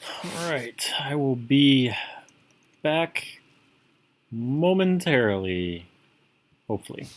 Alright, I will be back momentarily, hopefully.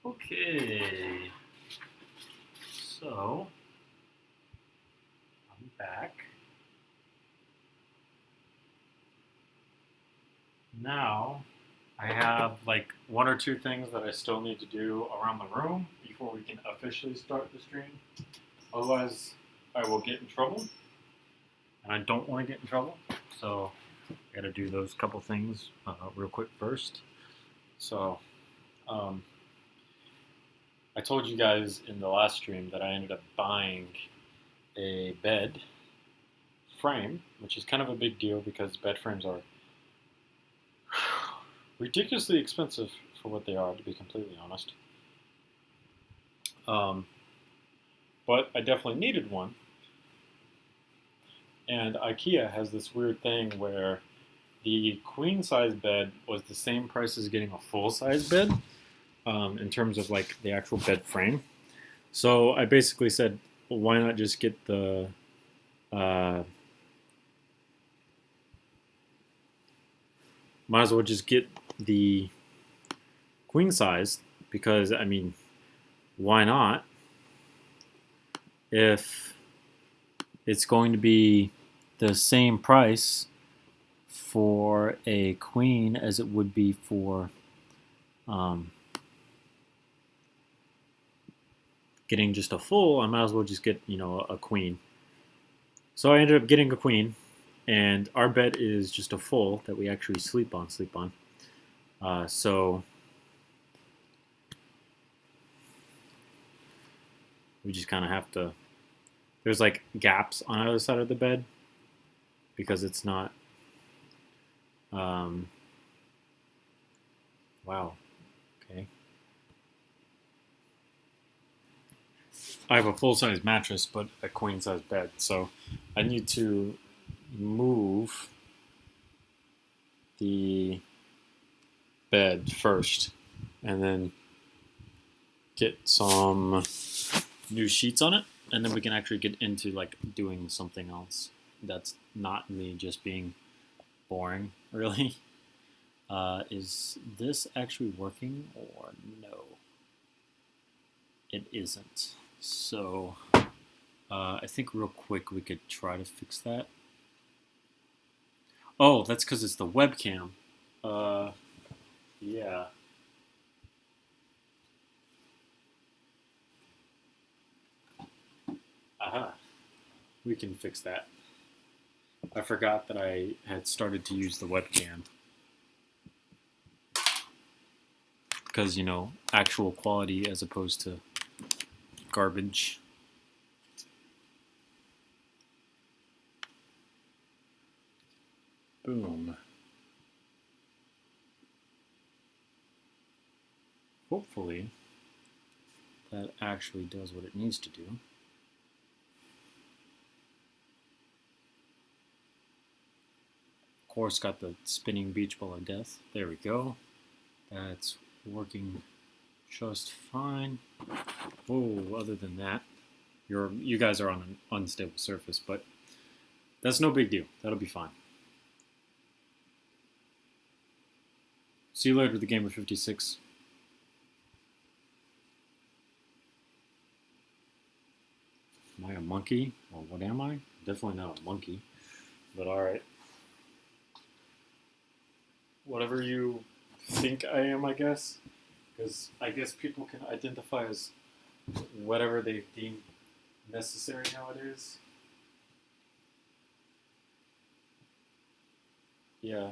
Okay, so I'm back. Now I have like one or two things that I still need to do around the room before we can officially start the stream. Otherwise, I will get in trouble, and I don't want to get in trouble. So I got to do those couple things real quick first. So I told you guys in the last stream that I ended up buying a bed frame, which is kind of a big deal because bed frames are ridiculously expensive for what they are, to be completely honest. But I definitely needed one. And IKEA has this weird thing where the queen size bed was the same price as getting a full size bed in terms of like the actual bed frame. So I basically said, well, why not just get the might as well just get the queen size, because I mean, why not? If it's going to be the same price for a queen as it would be for getting just a full, I might as well just get, you know, a queen. So I ended up getting a queen, and our bed is just a full that we actually sleep on. So we just kind of have to, there's like gaps on either side of the bed because it's not, wow, okay. I have a full-size mattress, but a queen-size bed, so I need to move the bed first and then get some new sheets on it, and then we can actually get into like doing something else that's not me just being boring, really. Is this actually working or no? It isn't. So I think real quick we could try to fix that. Oh, that's because it's the webcam. Yeah. Aha. We can fix that. I forgot that I had started to use the webcam. Because, you know, actual quality as opposed to garbage. Boom. Hopefully, that actually does what it needs to do. Of course, got the spinning beach ball of death. There we go. That's working just fine. Oh, other than that, you guys are on an unstable surface, but that's no big deal. That'll be fine. See you later with the Gamer 56. Am I a monkey? Or what am I? Definitely not a monkey. But alright. Whatever you think I am, I guess. Because I guess people can identify as whatever they deem necessary nowadays. Yeah.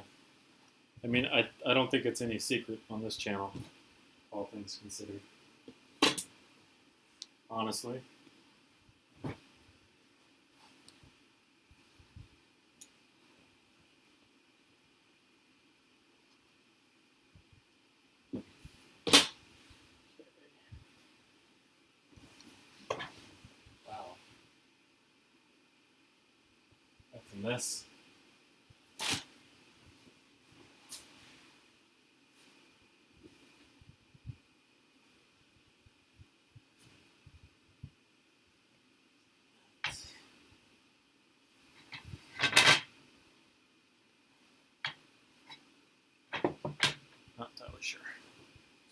I mean, I don't think it's any secret on this channel, all things considered. Honestly. Wow. That's a mess. Not entirely sure.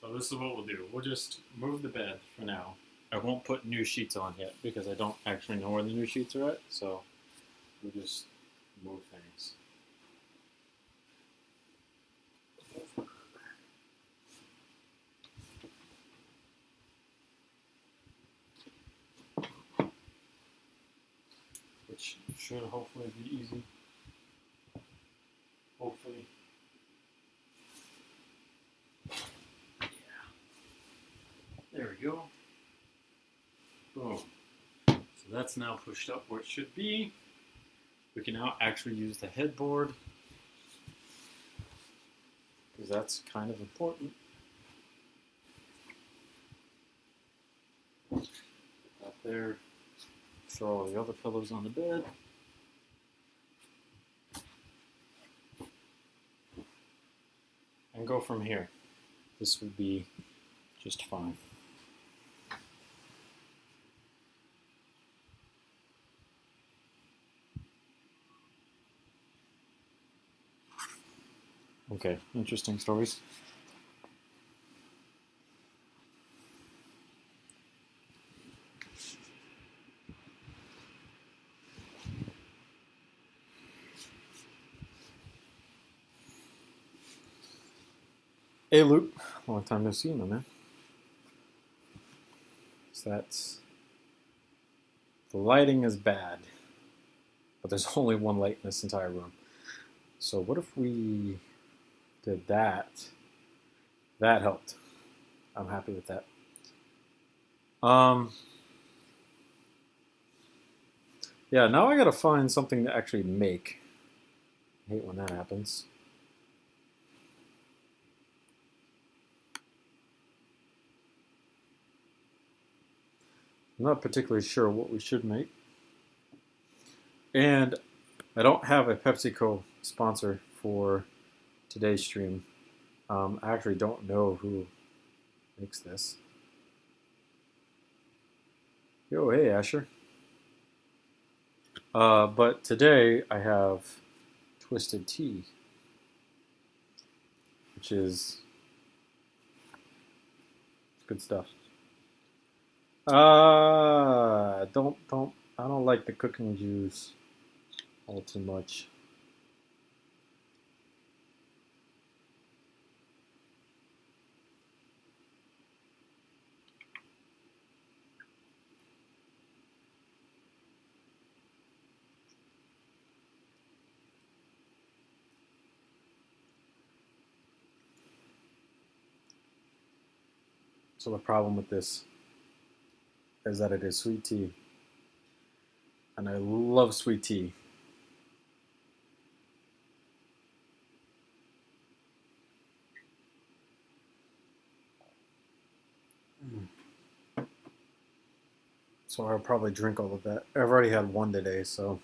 So this is what we'll do. We'll just move the bed for now. I won't put new sheets on yet because I don't actually know where the new sheets are at. So we'll just move things. Which should hopefully be easy. Hopefully. Yeah. There we go. Boom. So that's now pushed up where it should be. We can now actually use the headboard because that's kind of important. Put that there. Throw all the other pillows on the bed. And go from here. This would be just fine. Okay, interesting stories. Hey Luke, long time no see, my man. So that's, the lighting is bad, but there's only one light in this entire room. So what if we did that? That helped. I'm happy with that. Yeah, now I gotta find something to actually make. I hate when that happens. I'm not particularly sure what we should make. And I don't have a PepsiCo sponsor for today's stream. I actually don't know who makes this. Yo, hey Asher. But today I have Twisted Tea, which is good stuff. I don't like the cooking juice all too much. So the problem with this is that it is sweet tea. And I love sweet tea. So I'll probably drink all of that. I've already had one today, so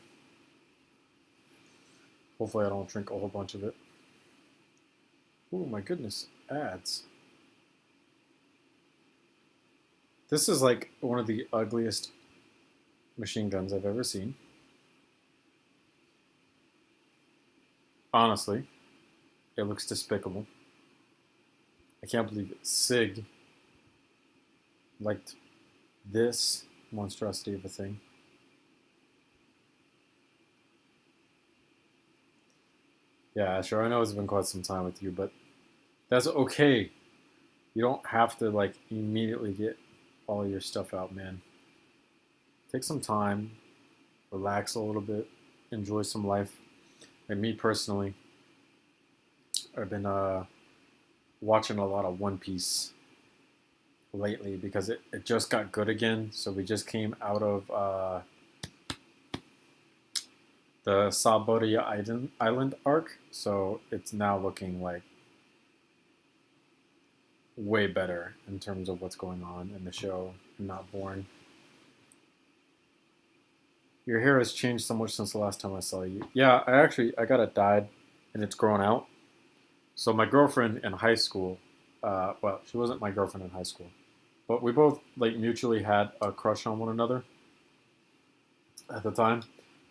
hopefully I don't drink a whole bunch of it. Oh my goodness, ads. This is like one of the ugliest machine guns I've ever seen. Honestly, it looks despicable. I can't believe it. SIG liked this monstrosity of a thing. Yeah, sure, I know it's been quite some time with you, but that's okay. You don't have to like immediately get all your stuff out, man. Take some time, relax a little bit, enjoy some life. And me personally, I've been watching a lot of One Piece lately because it just got good again. So we just came out of the Saboria Island arc, so it's now looking like way better in terms of what's going on in the show. I'm not boring. Your hair has changed so much since the last time I saw you. Yeah, I got it dyed and it's grown out. So my girlfriend in high school, well, she wasn't my girlfriend in high school, but we both like mutually had a crush on one another at the time.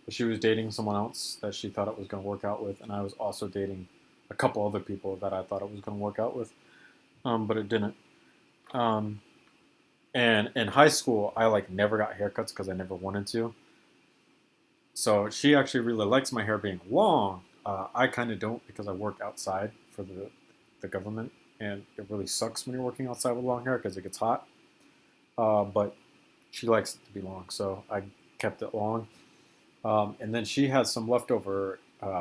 But she was dating someone else that she thought it was going to work out with, and I was also dating a couple other people that I thought it was going to work out with. but it didn't. Um, and in high school, I like never got haircuts because I never wanted to. So she actually really likes my hair being long. I kind of don't because I work outside for the government, and it really sucks when you're working outside with long hair because it gets hot. But she likes it to be long, so I kept it long. And then she has some leftover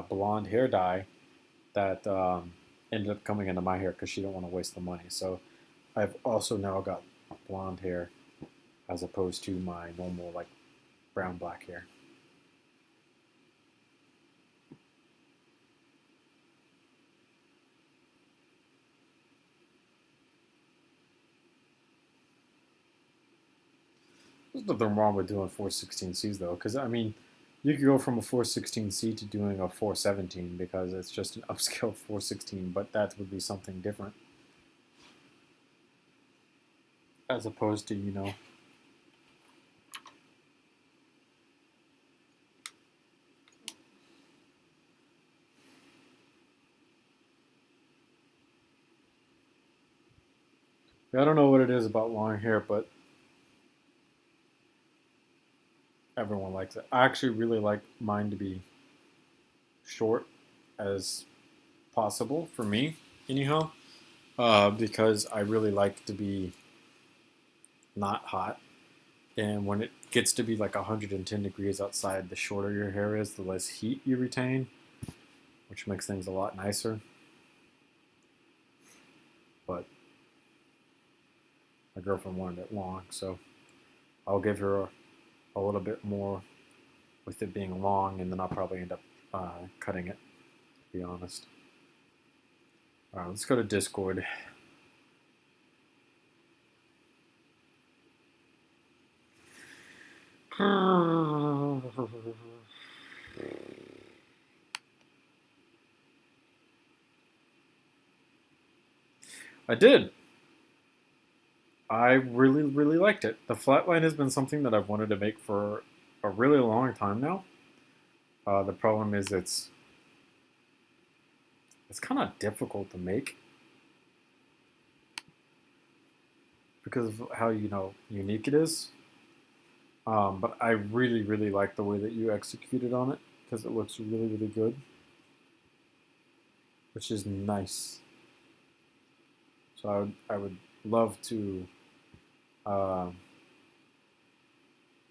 blonde hair dye that ended up coming into my hair because she didn't want to waste the money. So I've also now got blonde hair as opposed to my normal like brown black hair. There's nothing wrong with doing 416Cs though, because I mean, you could go from a 416C to doing a 417 because it's just an upscaled 416, but that would be something different as opposed to, you know. I don't know what it is about long hair, but everyone likes it. I actually really like mine to be short as possible for me, anyhow, because I really like to be not hot. And when it gets to be like 110 degrees outside, the shorter your hair is, the less heat you retain, which makes things a lot nicer. But my girlfriend wanted it long, so I'll give her a little bit more with it being long, and then I'll probably end up cutting it, to be honest. All right, let's go to Discord. I did. I really, really liked it. The flatline has been something that I've wanted to make for a really long time now. The problem is it's kind of difficult to make because of how unique it is. But I really, really like the way that you executed on it because it looks really, really good, which is nice. So I would love to uh,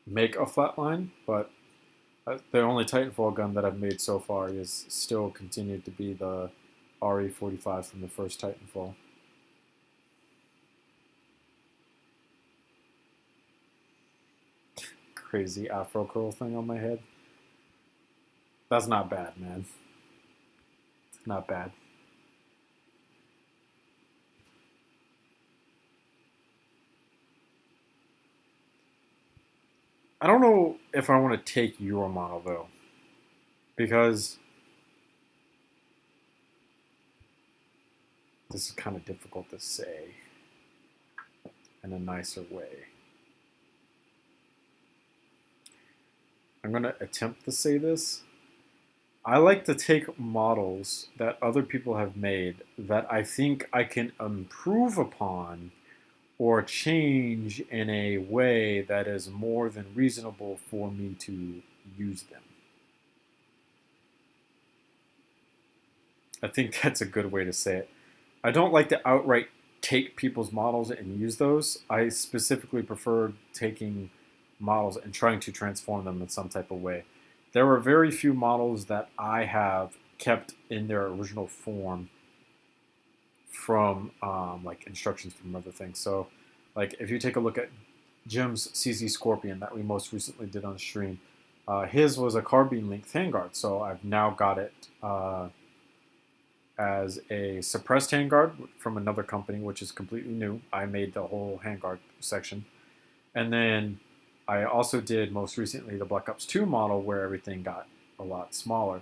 make a flatline, but the only Titanfall gun that I've made so far is still continued to be the RE45 from the first Titanfall. Crazy afro curl thing on my head. That's not bad, man. It's not bad. I don't know if I want to take your model though, because this is kind of difficult to say in a nicer way. I'm going to attempt to say this. I like to take models that other people have made that I think I can improve upon or change in a way that is more than reasonable for me to use them. I think that's a good way to say it. I don't like to outright take people's models and use those. I specifically prefer taking models and trying to transform them in some type of way. There are very few models that I have kept in their original form from like instructions from other things. So, like if you take a look at Jim's CZ Scorpion that we most recently did on stream, his was a carbine length handguard. So I've now got it as a suppressed handguard from another company, which is completely new. I made the whole handguard section. And then I also did most recently the Black Ops 2 model where everything got a lot smaller.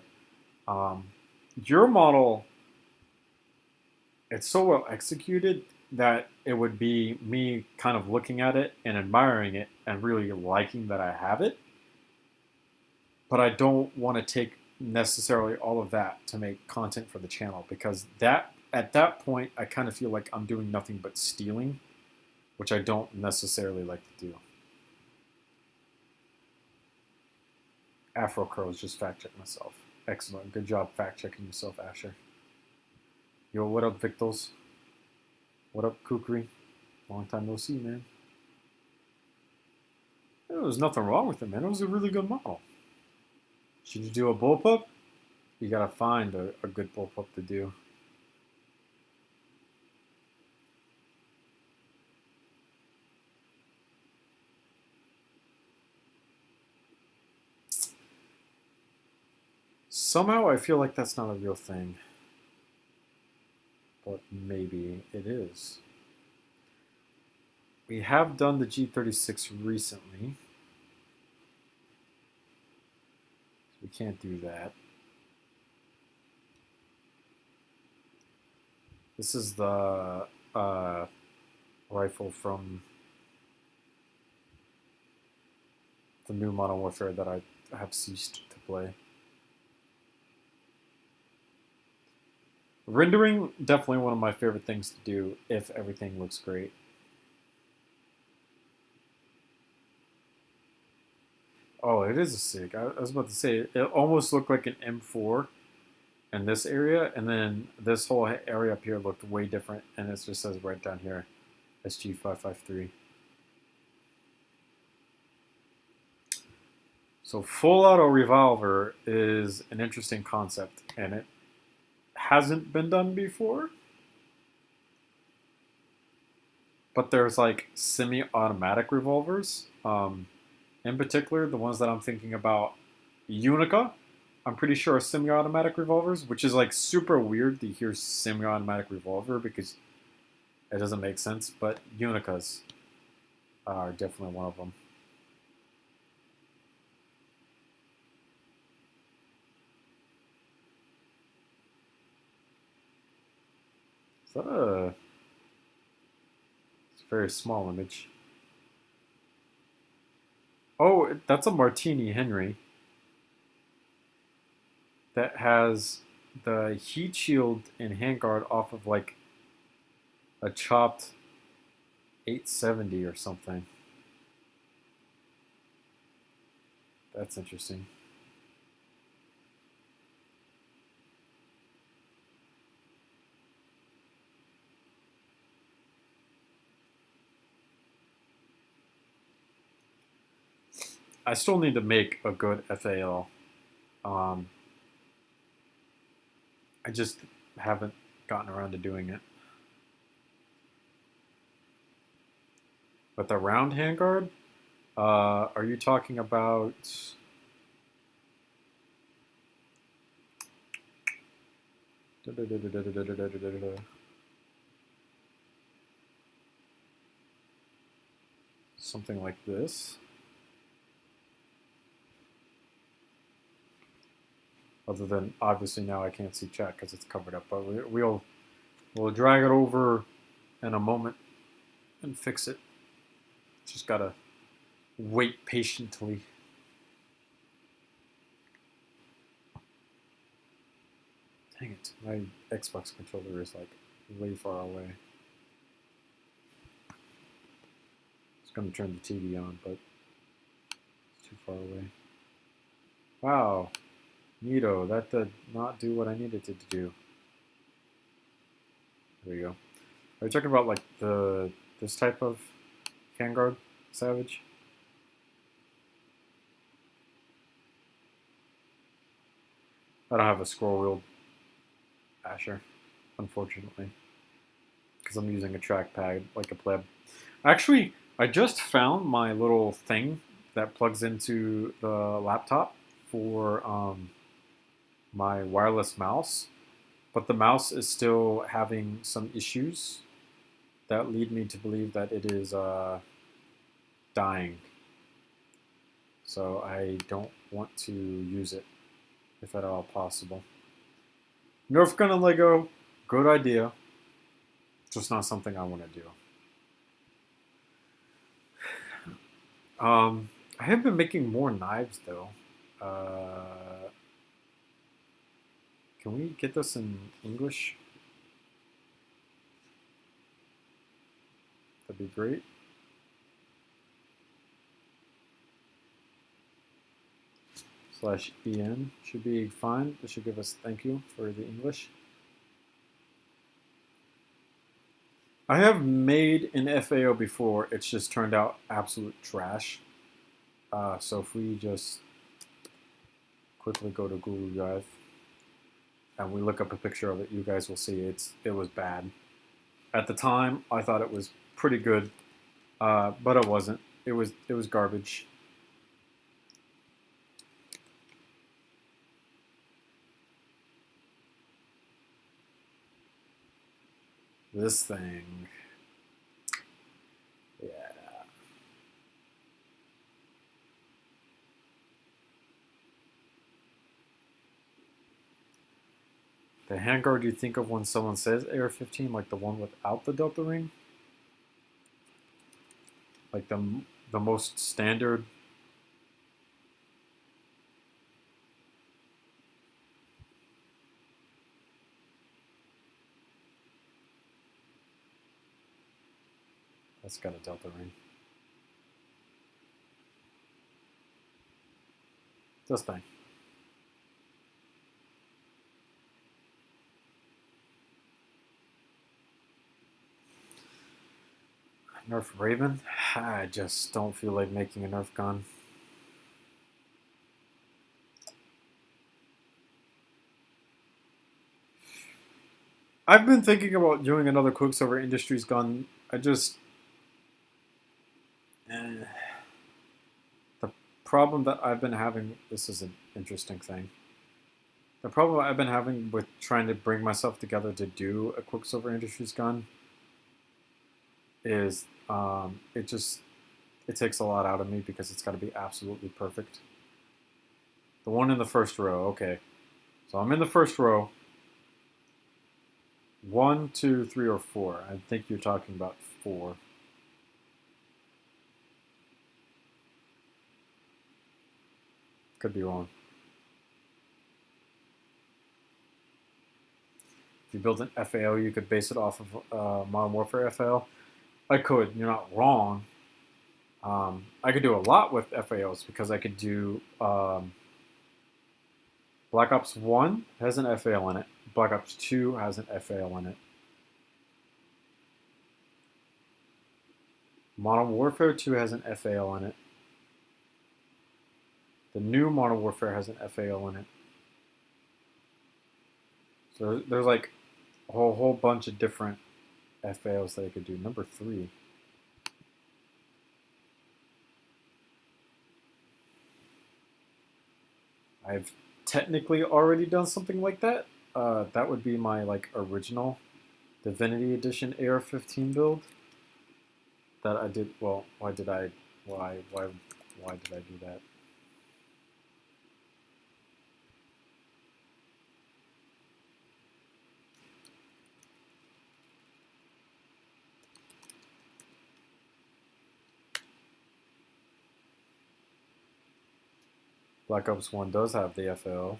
Your model, it's so well executed that it would be me kind of looking at it and admiring it and really liking that I have it. But I don't want to take necessarily all of that to make content for the channel because that at that point, I kind of feel like I'm doing nothing but stealing, which I don't necessarily like to do. Afro Curls, just fact check myself. Excellent. Good job fact checking yourself, Asher. Yo, what up, Victals? What up, Kukri? Long time no see, man. There was nothing wrong with it, man. It was a really good model. Should you do a bullpup? You gotta find a good bullpup to do. Somehow I feel like that's not a real thing. But maybe it is. We have done the G36 recently. So we can't do that. This is the rifle from the new Modern Warfare that I have ceased to play. Rendering, definitely one of my favorite things to do if everything looks great. Oh, it is a SIG. I was about to say, it almost looked like an M4 in this area, and then this whole area up here looked way different, and it just says right down here, SG553. So full auto revolver is an interesting concept, and it hasn't been done before. But there's like semi-automatic revolvers. In particular, the ones that I'm thinking about, Unica, I'm pretty sure are semi-automatic revolvers, which is like super weird to hear semi-automatic revolver because it doesn't make sense. But Unicas are definitely one of them. Is that a... It's a very small image. Oh, that's a Martini Henry that has the heat shield and handguard off of like a chopped 870 or something. That's interesting. I still need to make a good FAL. I just haven't gotten around to doing it. But the round handguard, are you talking about something like this? Other than, obviously, now I can't see chat because it's covered up. But we'll drag it over in a moment and fix it. Just gotta wait patiently. Dang it, my Xbox controller is like way far away. It's gonna turn the TV on, but it's too far away. Wow. Neato, that did not do what I needed it to do. There you go. Are you talking about like this type of handguard, Savage? I don't have a scroll wheel, Asher, unfortunately, because I'm using a trackpad like a pleb. Actually, I just found my little thing that plugs into the laptop for my wireless mouse, but the mouse is still having some issues that lead me to believe that it is dying. So I don't want to use it if at all possible. Nerf gun and Lego, good idea. Just not something I want to do. I have been making more knives though. Can we get this in English? That'd be great. /en should be fine. This should give us thank you for the English. I have made an FAO before. It's just turned out absolute trash. So if we just quickly go to Google Drive and we look up a picture of it, you guys will see it was bad. At the time, I thought it was pretty good, but it wasn't. It was garbage. This thing. Yeah. The handguard you think of when someone says AR-15, like the one without the delta ring? Like the most standard? That's got a delta ring. This thing. Nerf Raven? I just don't feel like making a Nerf gun. I've been thinking about doing another Quicksilver Industries gun. The problem that I've been having, this is an interesting thing. The problem I've been having with trying to bring myself together to do a Quicksilver Industries gun is it takes a lot out of me because it's got to be absolutely perfect. The one in the first row, okay. So I'm in the first row. 1, 2, 3, or 4. I think you're talking about 4. Could be wrong. If you build an FAO, you could base it off of Modern Warfare FAO. I could. You're not wrong. I could do a lot with FAOs because I could do Black Ops 1 has an FAO in it. Black Ops 2 has an FAO in it. Modern Warfare 2 has an FAO in it. The new Modern Warfare has an FAO in it. So there's like a whole bunch of different FAOs that I could do. Number 3. I've technically already done something like that. That would be my original Divinity Edition AR-15 build that I did. Well, why did I do that? Black Ops 1 does have the FAO.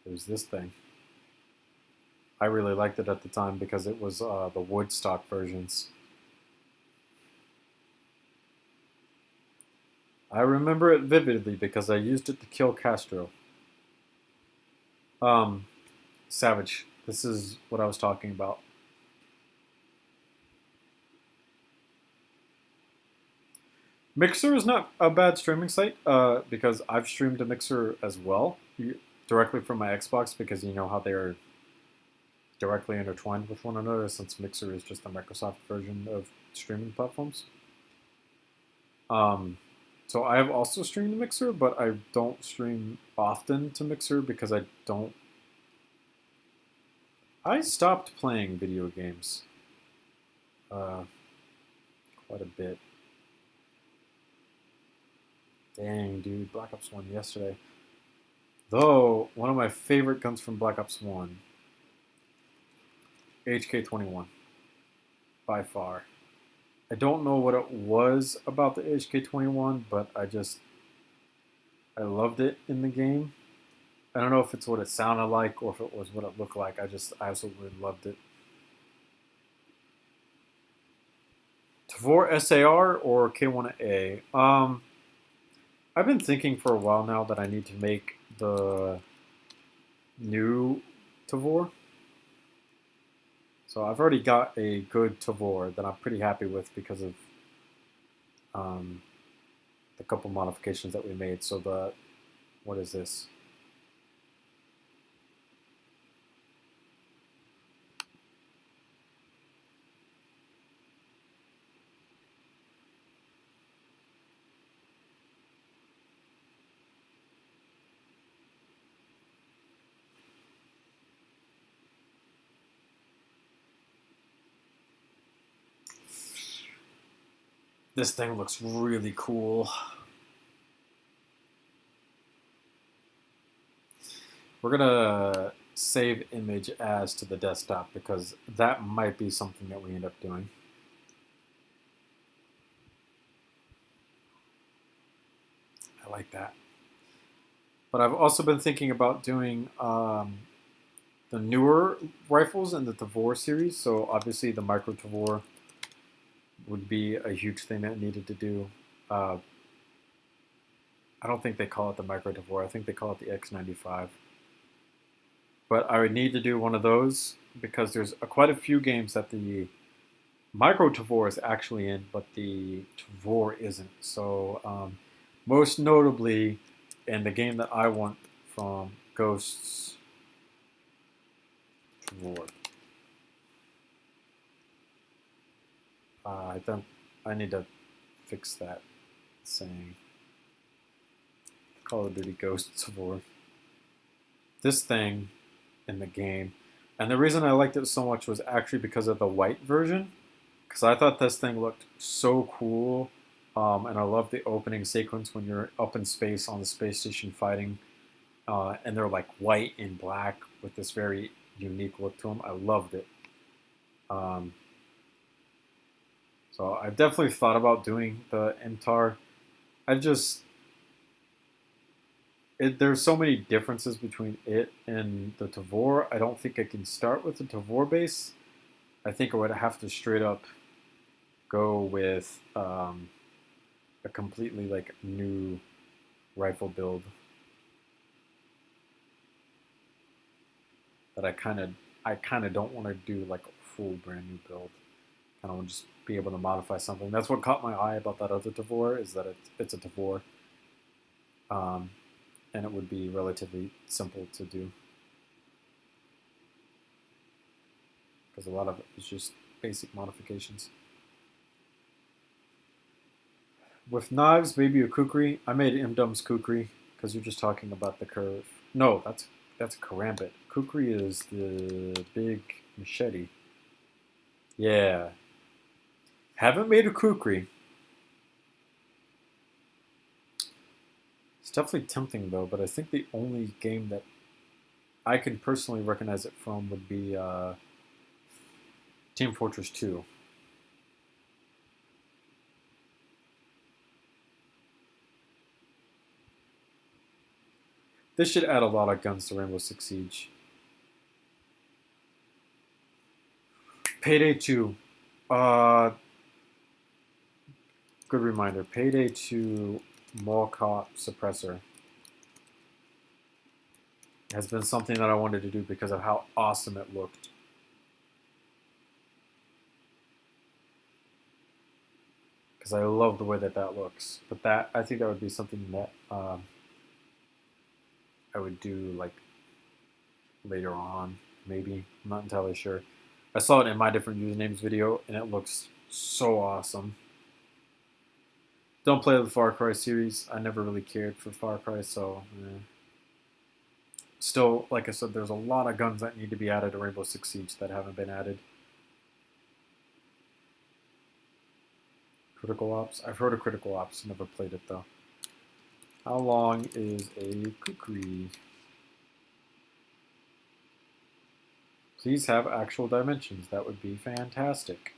There's this thing. I really liked it at the time because it was the Woodstock versions. I remember it vividly because I used it to kill Castro. Savage. This is what I was talking about. Mixer is not a bad streaming site because I've streamed to Mixer as well, directly from my Xbox, because you know how they are directly intertwined with one another since Mixer is just a Microsoft version of streaming platforms. So I have also streamed to Mixer, but I don't stream often to Mixer because I stopped playing video games quite a bit. Dang, dude, Black Ops 1 yesterday. Though, one of my favorite guns from Black Ops 1, HK-21, by far. I don't know what it was about the HK-21, but I loved it in the game. I don't know if it's what it sounded like or if it was what it looked like. I absolutely loved it. Tavor SAR or K1A? I've been thinking for a while now that I need to make the new Tavor. So I've already got a good Tavor that I'm pretty happy with because of the couple modifications that we made. So what is this? This thing looks really cool. We're gonna save image as to the desktop because that might be something that we end up doing. I like that. But I've also been thinking about doing the newer rifles in the Tavor series. So obviously the Micro Tavor would be a huge thing that needed to do. I don't think they call it the Micro Tavor. I think they call it the X95. But I would need to do one of those because there's quite a few games that the Micro Tavor is actually in, but the Tavor isn't. So most notably, in the game that I want from Ghosts Tavor. I need to fix that saying. Call of Duty Ghosts of War. This thing in the game, and the reason I liked it so much was actually because of the white version, because I thought this thing looked so cool, and I love the opening sequence when you're up in space on the space station fighting, and they're like white and black with this very unique look to them. I loved it. So I've definitely thought about doing the MTAR. There's so many differences between it and the Tavor. I don't think I can start with the Tavor base. I think I would have to straight up go with a completely like new rifle build that I kind of don't want to do like a full brand new build. Kind of want to just be able to modify something. That's what caught my eye about that other Tavor is that it's a Tavor. And it would be relatively simple to do because a lot of it is just basic modifications. With knives, maybe a Kukri. I made MDUN's Kukri because you're just talking about the curve. No, that's a karambit. Kukri is the big machete. Yeah. Haven't made a Kukri. It's definitely tempting though, but I think the only game that I can personally recognize it from would be Team Fortress 2. This should add a lot of guns to Rainbow Six Siege. Payday 2. Good reminder. Payday 2 MOC suppressor has been something that I wanted to do because of how awesome it looked. Because I love the way that looks. But I think that would be something that I would do like later on, maybe. I'm not entirely sure. I saw it in my different usernames video, and it looks so awesome. Don't play the Far Cry series. I never really cared for Far Cry, so still, like I said, there's a lot of guns that need to be added to Rainbow Six Siege that haven't been added. Critical Ops? I've heard of Critical Ops, never played it though. How long is a Kukri? Please have actual dimensions. That would be fantastic.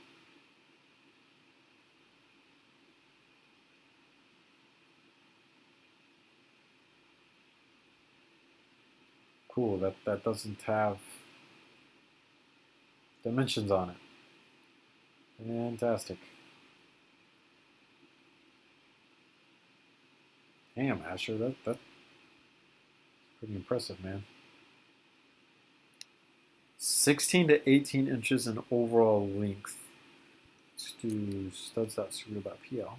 cool. That doesn't have dimensions on it. Fantastic. Damn, Asher, that's pretty impressive, man. 16 to 18 inches in overall length. Let's do studs.serial.pl.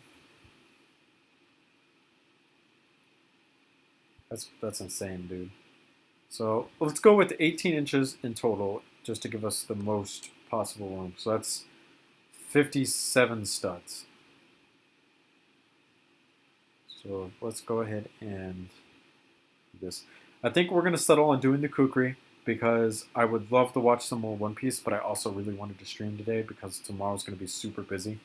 That's insane, dude. So let's go with 18 inches in total, just to give us the most possible room. So that's 57 studs. So let's go ahead and do this. I think we're going to settle on doing the Kukri because I would love to watch some more One Piece, but I also really wanted to stream today because tomorrow's going to be super busy.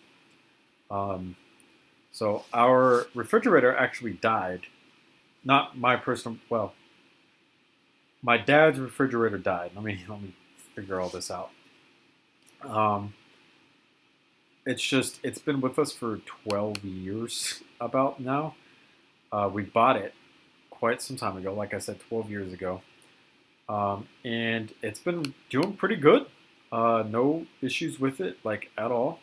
So our refrigerator actually died. Not my personal, well, my dad's refrigerator died. Let me figure all this out. It's been with us for 12 years about now. We bought it quite some time ago, like I said, 12 years ago. And it's been doing pretty good. No issues with it, like at all.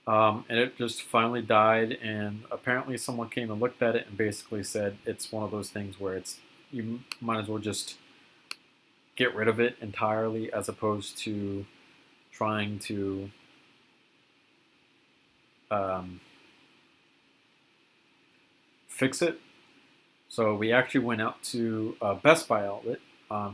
And it just finally died, and apparently someone came and looked at it and basically said it's one of those things where you might as well just get rid of it entirely as opposed to trying to fix it. So we actually went out to Best Buy outlet.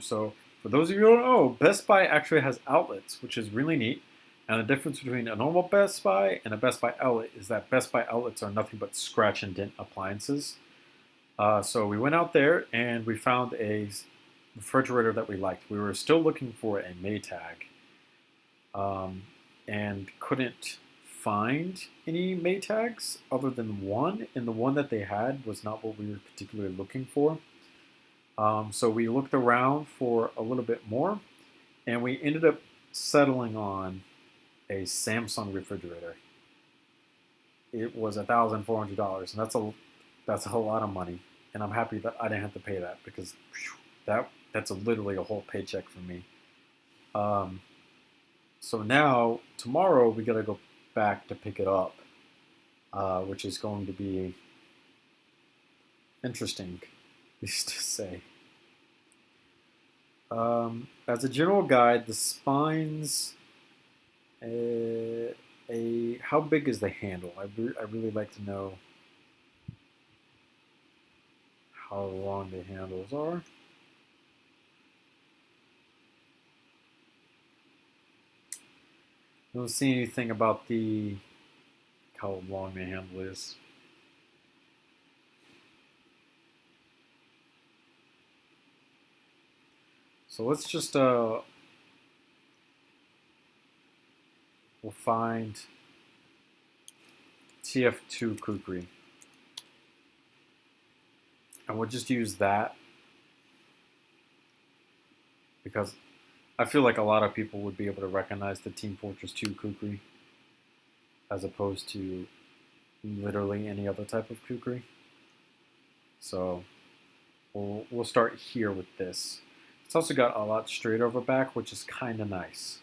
So for those of you who don't know, Best Buy actually has outlets, which is really neat. And the difference between a normal Best Buy and a Best Buy outlet is that Best Buy outlets are nothing but scratch and dent appliances. So we went out there and we found a refrigerator that we liked. We were still looking for a Maytag and couldn't find any Maytags other than one, and the one that they had was not what we were particularly looking for. So we looked around for a little bit more, and we ended up settling on a Samsung refrigerator. It was $1,400, and that's a lot of money, and I'm happy that I didn't have to pay that because that's literally a whole paycheck for me. So now tomorrow we gotta go back to pick it up, which is going to be interesting, at least to say. As a general guide, the spines. How big is the handle? I really like to know how long the handles are. I don't see anything about how long the handle is. So let's just we'll find TF2 Kukri. And we'll just use that because I feel like a lot of people would be able to recognize the Team Fortress 2 Kukri as opposed to literally any other type of Kukri. So we'll start here with this. It's also got a lot straight over back, which is kind of nice.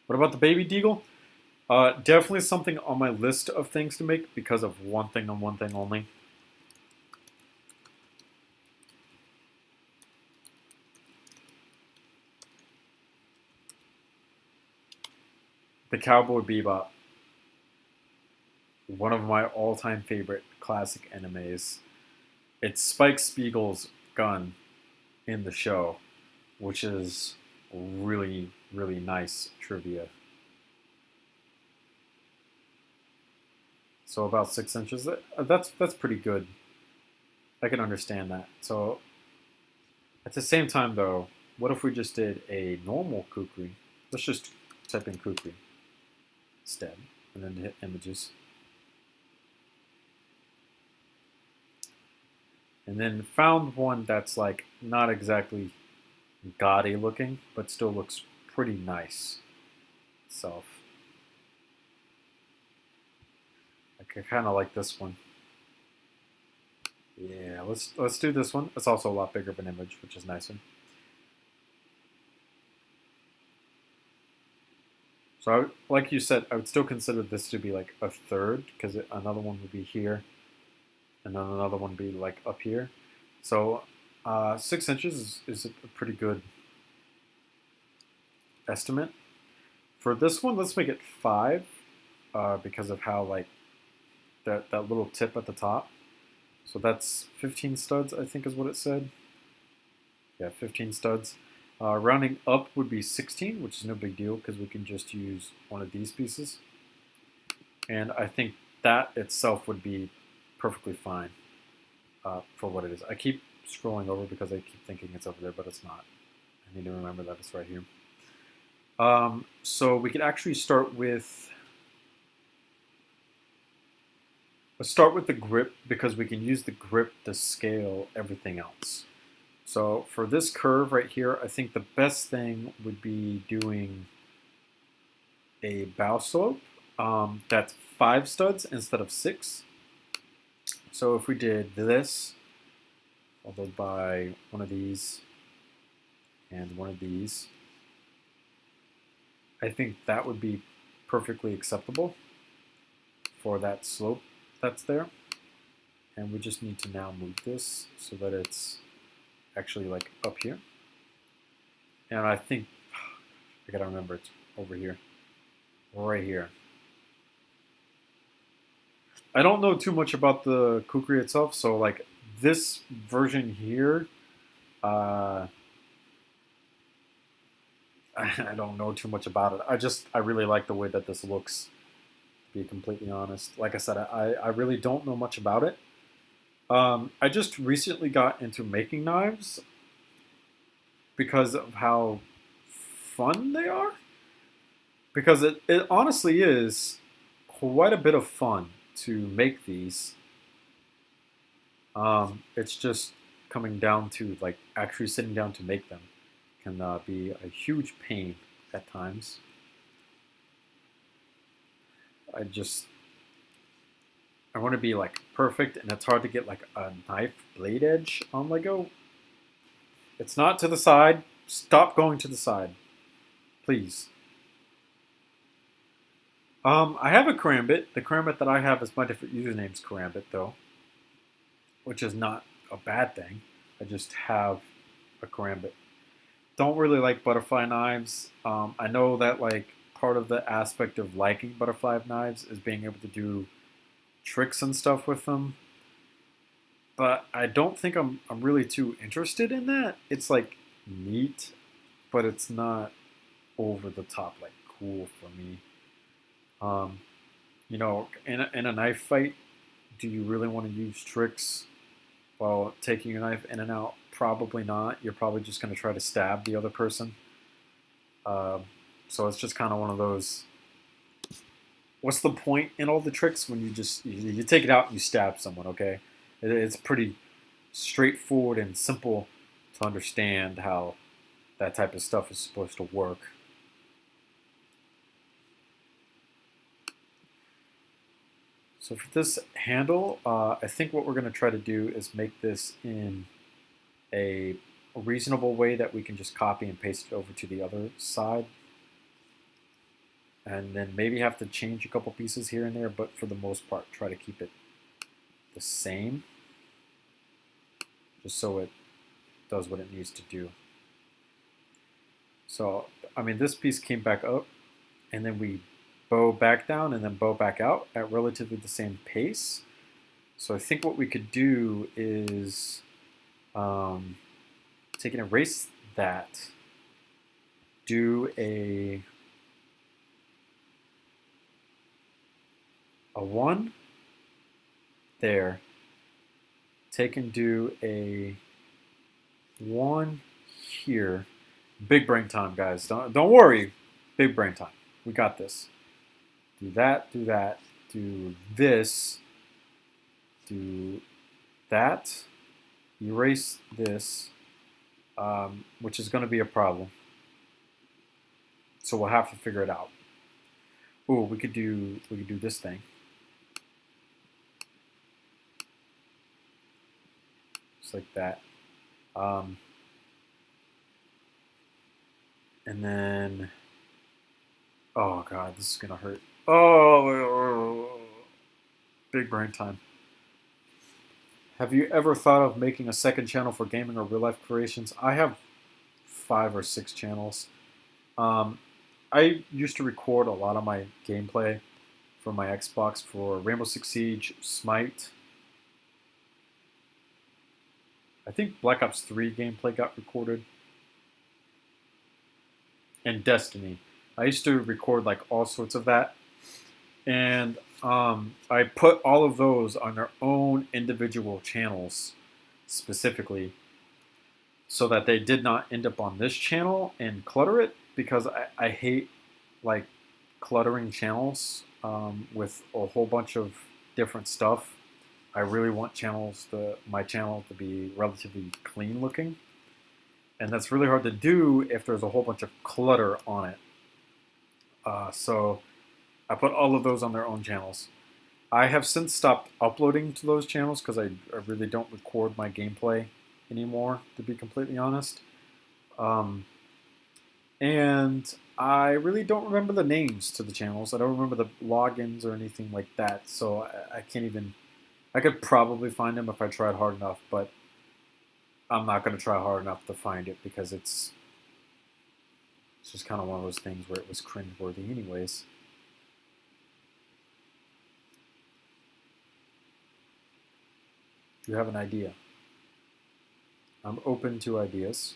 What about the Baby Deagle? Definitely something on my list of things to make because of one thing and one thing only. The Cowboy Bebop. One of my all-time favorite classic animes. It's Spike Spiegel's gun in the show, which is really, really nice trivia. So about 6 inches. That's pretty good. I can understand that. So at the same time, though, what if we just did a normal Kukri? Let's just type in Kukri instead, and then hit images. And then found one that's like not exactly gaudy looking, but still looks pretty nice itself. I kind of like this one. Yeah, let's do this one. It's also a lot bigger of an image, which is nicer. So, like you said, I would still consider this to be like a third, because another one would be here, and then another one would be like up here. So 6 inches is a pretty good estimate. For this one, let's make it 5, because of how like that little tip at the top. So that's 15 studs, I think is what it said. Yeah, 15 studs. Rounding up would be 16, which is no big deal because we can just use one of these pieces. And I think that itself would be perfectly fine for what it is. I keep scrolling over because I keep thinking it's over there, but it's not. I need to remember that it's right here. So we could actually start with... Let's start with the grip because we can use the grip to scale everything else. So for this curve right here, I think the best thing would be doing a bow slope that's 5 studs instead of 6. So if we did this, followed by one of these and one of these, I think that would be perfectly acceptable for that slope that's there. And we just need to now move this so that it's actually like up here. And I think, I gotta remember it's over here, right here. I don't know too much about the Kukri itself, so like this version here, I don't know too much about it. I really like the way that this looks, to be completely honest. Like I said, I really don't know much about it. I just recently got into making knives because of how fun they are. Because it honestly is quite a bit of fun to make these. It's just coming down to like actually sitting down to make them can be a huge pain at times. I want to be like perfect, and it's hard to get like a knife blade edge on Lego. It's not to the side. Stop going to the side, please. I have a Karambit. The Karambit that I have is my different username's Karambit, though, which is not a bad thing. I just have a Karambit. Don't really like butterfly knives. I know that like part of the aspect of liking butterfly knives is being able to do tricks and stuff with them. But I don't think I'm really too interested in that. It's like neat, but it's not over the top like cool for me. You know, in a knife fight, do you really want to use tricks while taking your knife in and out? Probably not. You're probably just going to try to stab the other person. So it's just kind of one of those. What's the point in all the tricks when you take it out and you stab someone? Okay, it's pretty straightforward and simple to understand how that type of stuff is supposed to work. So for this handle, I think what we're going to try to do is make this in a reasonable way that we can just copy and paste it over to the other side. And then maybe have to change a couple pieces here and there, but for the most part, try to keep it the same, just so it does what it needs to do. So, I mean, this piece came back up, and then we bow back down and then bow back out at relatively the same pace. So I think what we could do is take and erase that, do a 1 there, take and do a 1 here. Big brain time, guys. Don't worry. Big brain time. We got this. Do that, do that, do this, do that, erase this, which is going to be a problem. So we'll have to figure it out. Ooh, we could do this thing. just like that. And then, oh god, this is gonna hurt. Oh, big brain time. Have you ever thought of making a second channel for gaming or real life creations? I have 5 or 6 channels. I used to record a lot of my gameplay for my Xbox for Rainbow Six Siege, Smite. I think Black Ops 3 gameplay got recorded. And Destiny. I used to record like all sorts of that. And I put all of those on their own individual channels specifically so that they did not end up on this channel and clutter it, because I hate like cluttering channels with a whole bunch of different stuff. I really want my channel to be relatively clean looking. And that's really hard to do if there's a whole bunch of clutter on it. So I put all of those on their own channels. I have since stopped uploading to those channels because I really don't record my gameplay anymore, to be completely honest. And I really don't remember the names to the channels. I don't remember the logins or anything like that. So I can't even... I could probably find them if I tried hard enough, but I'm not going to try hard enough to find it because it's just kind of one of those things where it was cringeworthy anyways. Do you have an idea? I'm open to ideas.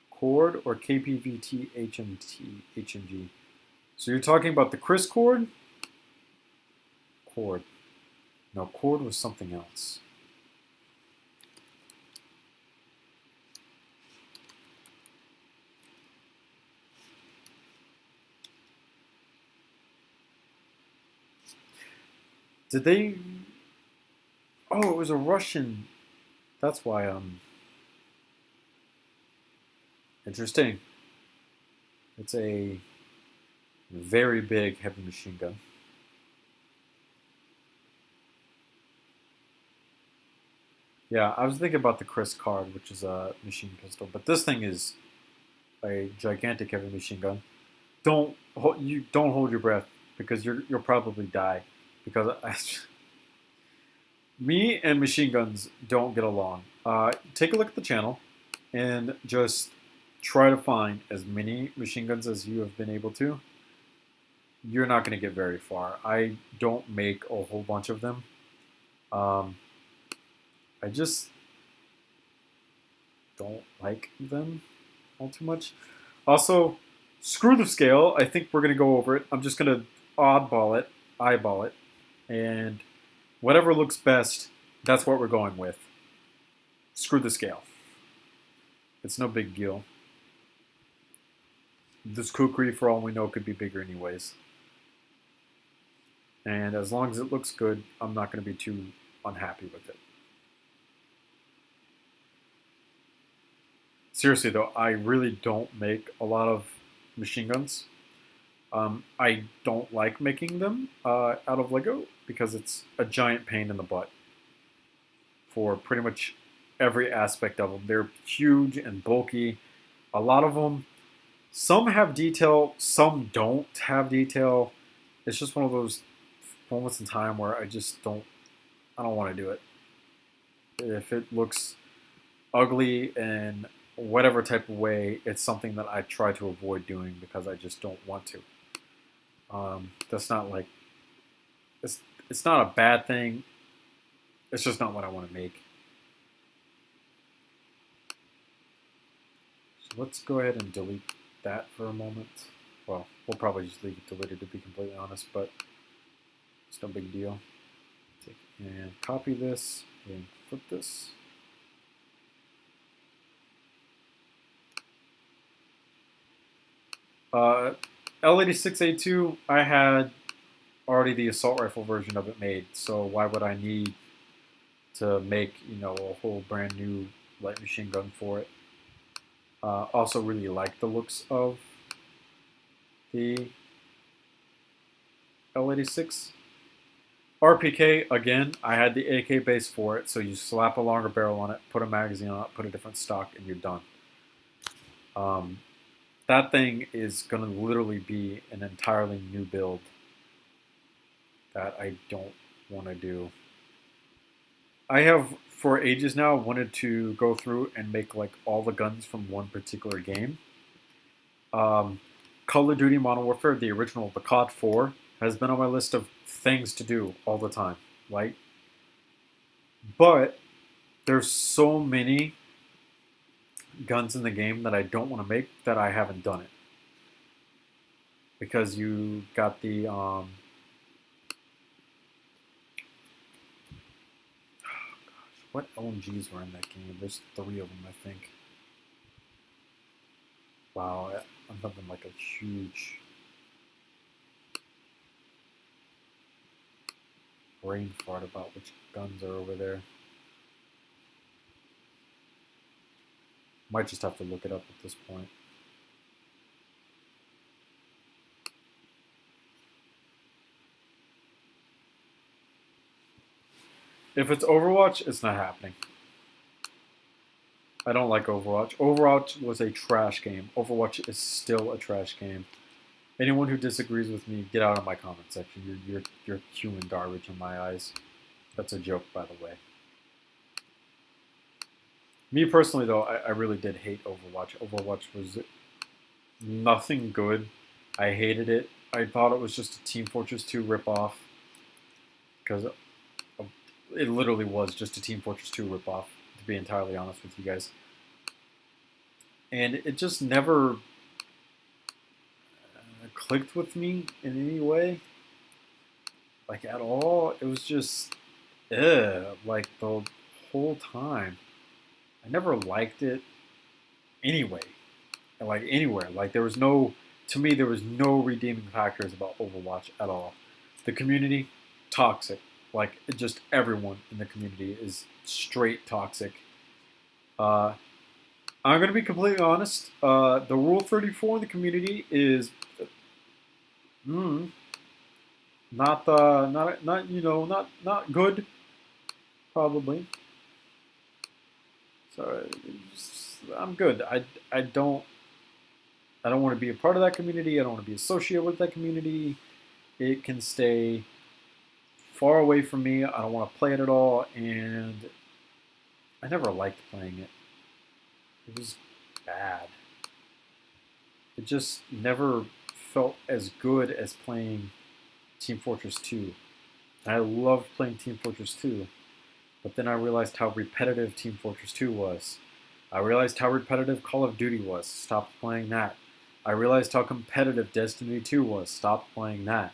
Chord or KPVT HMG? So you're talking about the Chris chord? Chord. No, chord was something else. Did they... Oh, it was a Russian. That's why, Interesting. It's a very big heavy machine gun. Yeah, I was thinking about the Chris card, which is a machine pistol, but this thing is a gigantic heavy machine gun. Don't hold your breath, because you'll probably die, because me and machine guns don't get along. Take a look at the channel and just try to find as many machine guns as you have been able to. You're not going to get very far. I don't make a whole bunch of them. I just don't like them all too much. Also, screw the scale. I think we're going to go over it. I'm just going to eyeball it, and whatever looks best, that's what we're going with. Screw the scale. It's no big deal. This Kukri, for all we know, could be bigger anyways. And as long as it looks good, I'm not going to be too unhappy with it. Seriously though, I really don't make a lot of machine guns. I don't like making them out of Lego because it's a giant pain in the butt for pretty much every aspect of them. They're huge and bulky. A lot of them, some have detail, some don't have detail. It's just one of those moments in time where I don't want to do it. If it looks ugly in whatever type of way, it's something that I try to avoid doing because I just don't want to. That's not like, it's not a bad thing. It's just not what I want to make. So let's go ahead and delete that for a moment. Well, we'll probably just leave it deleted, to be completely honest, but it's no big deal. Take and copy this and flip this. L86A2, I had already the assault rifle version of it made, so why would I need to make, a whole brand new light machine gun for it? Also really like the looks of the L86. RPK, again, I had the AK base for it, so you slap a longer barrel on it, put a magazine on it, put a different stock, and you're done. That thing is going to literally be an entirely new build that I don't want to do. I have, for ages now, wanted to go through and make like all the guns from one particular game. Call of Duty Modern Warfare, the original, the COD 4, has been on my list of things to do all the time, right? But there's so many guns in the game that I don't want to make that I haven't done it. Because you got the gosh, what LMGs were in that game? There's 3 of them, I think. Wow, I'm having like a huge brain fart about which guns are over there. Might just have to look it up at this point. If it's Overwatch, it's not happening. I don't like Overwatch. Overwatch was a trash game. Overwatch is still a trash game. Anyone who disagrees with me, get out of my comment section. You're human garbage in my eyes. That's a joke, by the way. Me personally, though, I really did hate Overwatch. Overwatch was nothing good. I hated it. I thought it was just a Team Fortress 2 ripoff. Because it literally was just a Team Fortress 2 ripoff, to be entirely honest with you guys. And it just never clicked with me in any way. Like, at all. It was just, like, the whole time. I never liked it anyway. Like, anywhere. Like, there was no, to me, there was no redeeming factors about Overwatch at all. The community, toxic. Like, just everyone in the community is straight toxic. I'm going to be completely honest. The Rule 34 in the community is not good, probably. So I'm good. I don't want to be a part of that community. I don't want to be associated with that community. It can stay far away from me. I don't want to play it at all, and I never liked playing it. It was bad. It just never felt as good as playing Team Fortress 2. I loved playing Team Fortress 2, but then I realized how repetitive Team Fortress 2 was. I realized how repetitive Call of Duty was. Stopped playing that. I realized how competitive Destiny 2 was. Stopped playing that.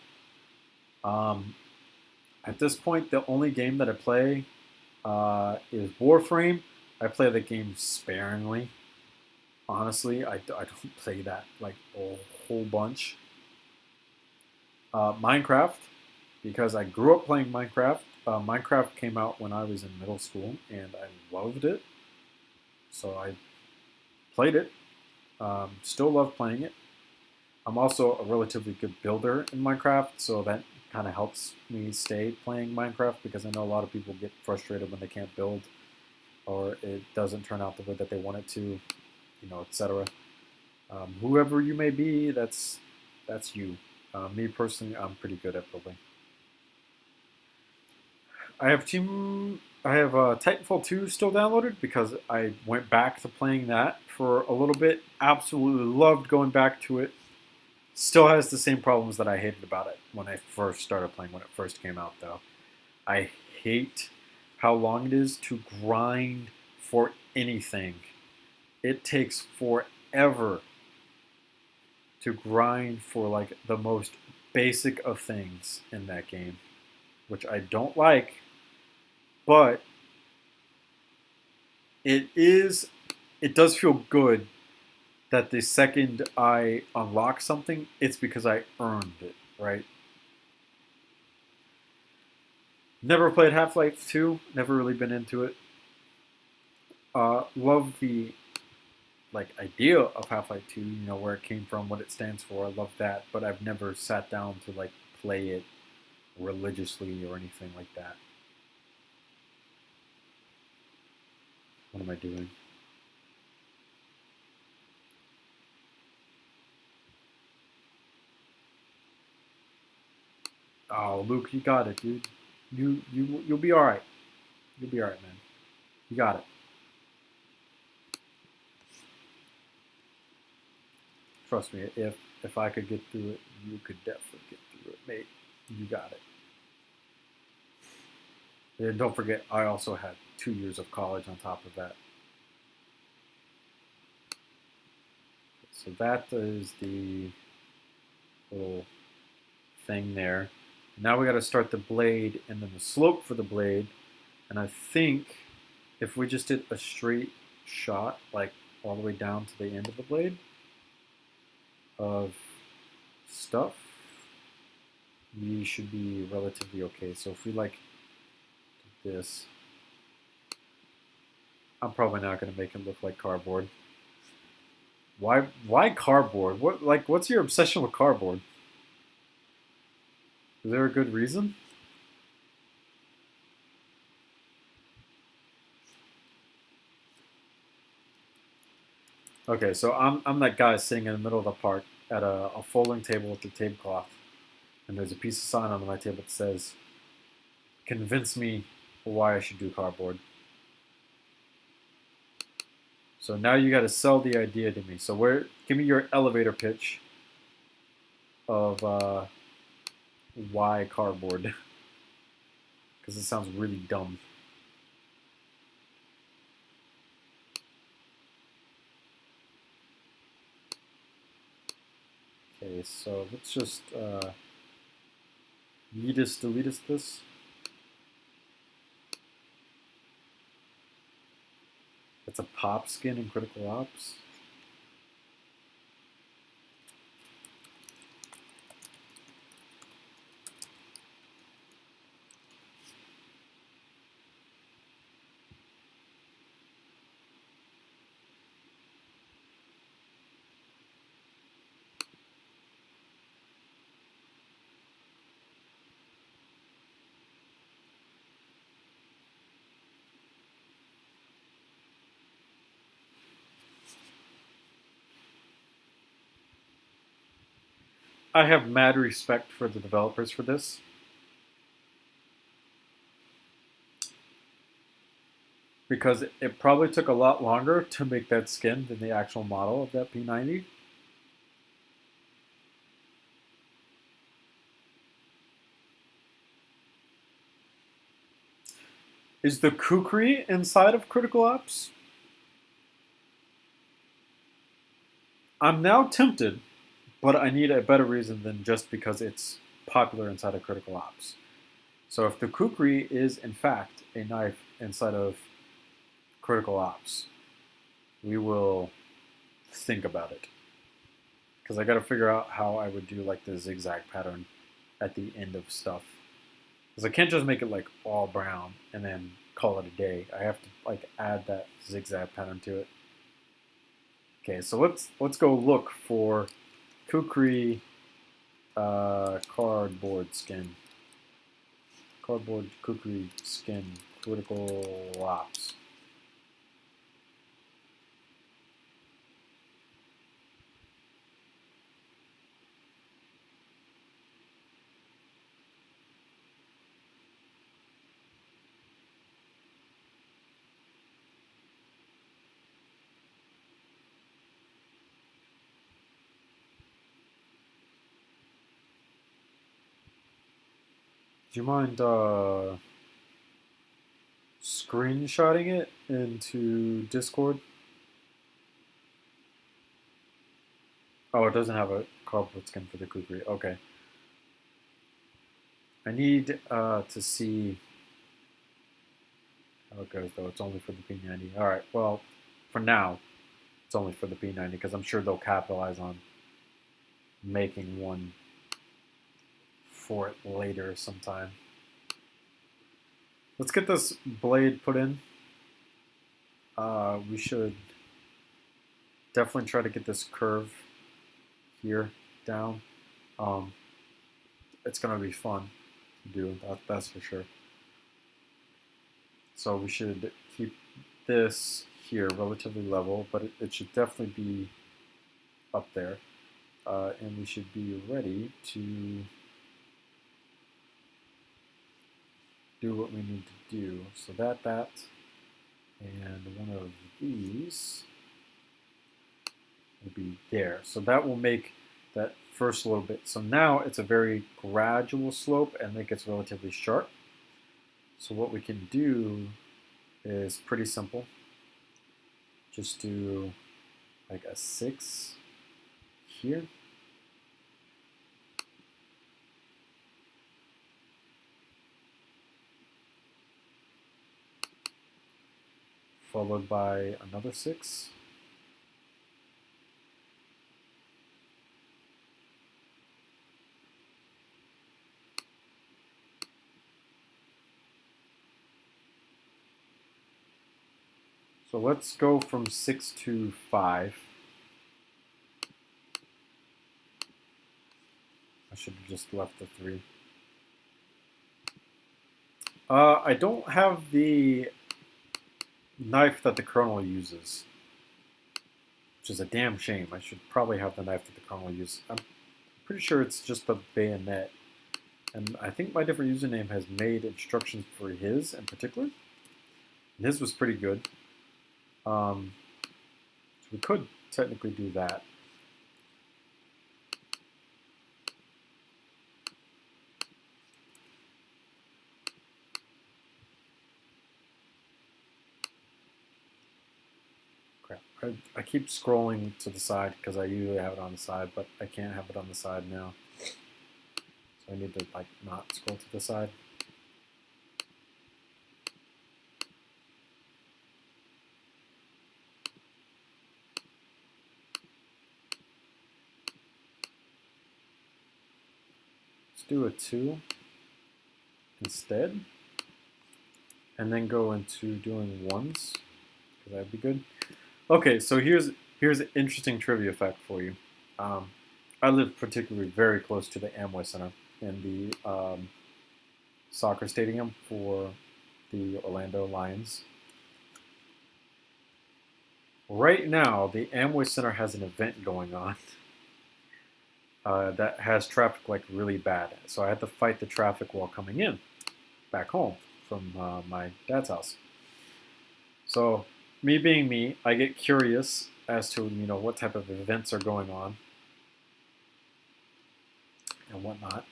At this point, the only game that I play is Warframe. I play the game sparingly. Honestly, I don't play that like a whole bunch. Minecraft, because I grew up playing Minecraft. Minecraft came out when I was in middle school, and I loved it. So I played it. Still love playing it. I'm also a relatively good builder in Minecraft, so that kind of helps me stay playing Minecraft, because I know a lot of people get frustrated when they can't build or it doesn't turn out the way that they want it to, etc. Whoever you may be, that's you. Me personally, I'm pretty good at building. I have Titanfall 2 still downloaded because I went back to playing that for a little bit. Absolutely loved going back to it. Still has the same problems that I hated about it when I first started playing, when it first came out, though. I hate how long it is to grind for anything. It takes forever to grind for like the most basic of things in that game, which I don't like, but it does feel good that the second I unlock something, it's because I earned it, right? Never played Half-Life 2, never really been into it. Love the idea of Half-Life 2, where it came from, what it stands for. I love that, but I've never sat down to play it religiously or anything like that. What am I doing? Oh, Luke, you got it, dude. You'll be all right. You'll be all right, man. You got it. Trust me, if I could get through it, you could definitely get through it, mate. You got it. And don't forget, I also had 2 years of college on top of that. So that is the little thing there. Now we got to start the blade and then the slope for the blade. And I think if we just did a straight shot, like all the way down to the end of the blade of stuff, we should be relatively okay. So if we like this, I'm probably not going to make it look like cardboard. Why cardboard? What's your obsession with cardboard? Is there a good reason? Okay, so I'm that guy sitting in the middle of the park at a folding table with a tablecloth, and there's a piece of sign on my table that says, "Convince me why I should do cardboard." So now you got to sell the idea to me. So give me your elevator pitch of why cardboard, because it sounds really dumb. Okay, so let's just delete this. It's a pop skin in Critical Ops. I have mad respect for the developers for this. Because it probably took a lot longer to make that skin than the actual model of that P90. Is the Kukri inside of Critical Ops? I'm now tempted, but I need a better reason than just because it's popular inside of Critical Ops. So if the Kukri is in fact a knife inside of Critical Ops, we will think about it. Because I got to figure out how I would do like the zigzag pattern at the end of stuff. Because I can't just make it like all brown and then call it a day. I have to like add that zigzag pattern to it. Okay, so let's go look for Kukri cardboard skin. Cardboard Kukri skin Critical Ops. Do you mind screenshotting it into Discord? Oh, it doesn't have a cardboard skin for the Kukri. Okay. I need to see how it goes, though. It's only for the P90. All right. Well, for now, it's only for the P90 because I'm sure they'll capitalize on making one for it later sometime. Let's get this blade put in. We should definitely try to get this curve here down. it's going to be fun to do, that's for sure. So we should keep this here relatively level, but it should definitely be up there. And we should be ready to do what we need to do. So that, and one of these will be there. So that will make that first little bit. So now it's a very gradual slope and it gets relatively sharp. So what we can do is pretty simple. Just do like a 6 here. Followed by another 6. So let's go from 6 to 5. I should have just left the 3. I don't have the knife that the Colonel uses, which is a damn shame. I should probably have the knife that the Colonel uses. I'm pretty sure it's just the bayonet. And I think my different username has made instructions for his in particular. And his was pretty good. So we could technically do that. Crap. I keep scrolling to the side because I usually have it on the side, but I can't have it on the side now. So I need to like not scroll to the side. Do a 2 instead, and then go into doing 1s, because that'd be good. Okay, so here's an interesting trivia fact for you. I live particularly very close to the Amway Center in the soccer stadium for the Orlando Lions. Right now, the Amway Center has an event going on. That has traffic like really bad. So I had to fight the traffic while coming in back home from my dad's house. So me being me, I get curious as to what type of events are going on and whatnot.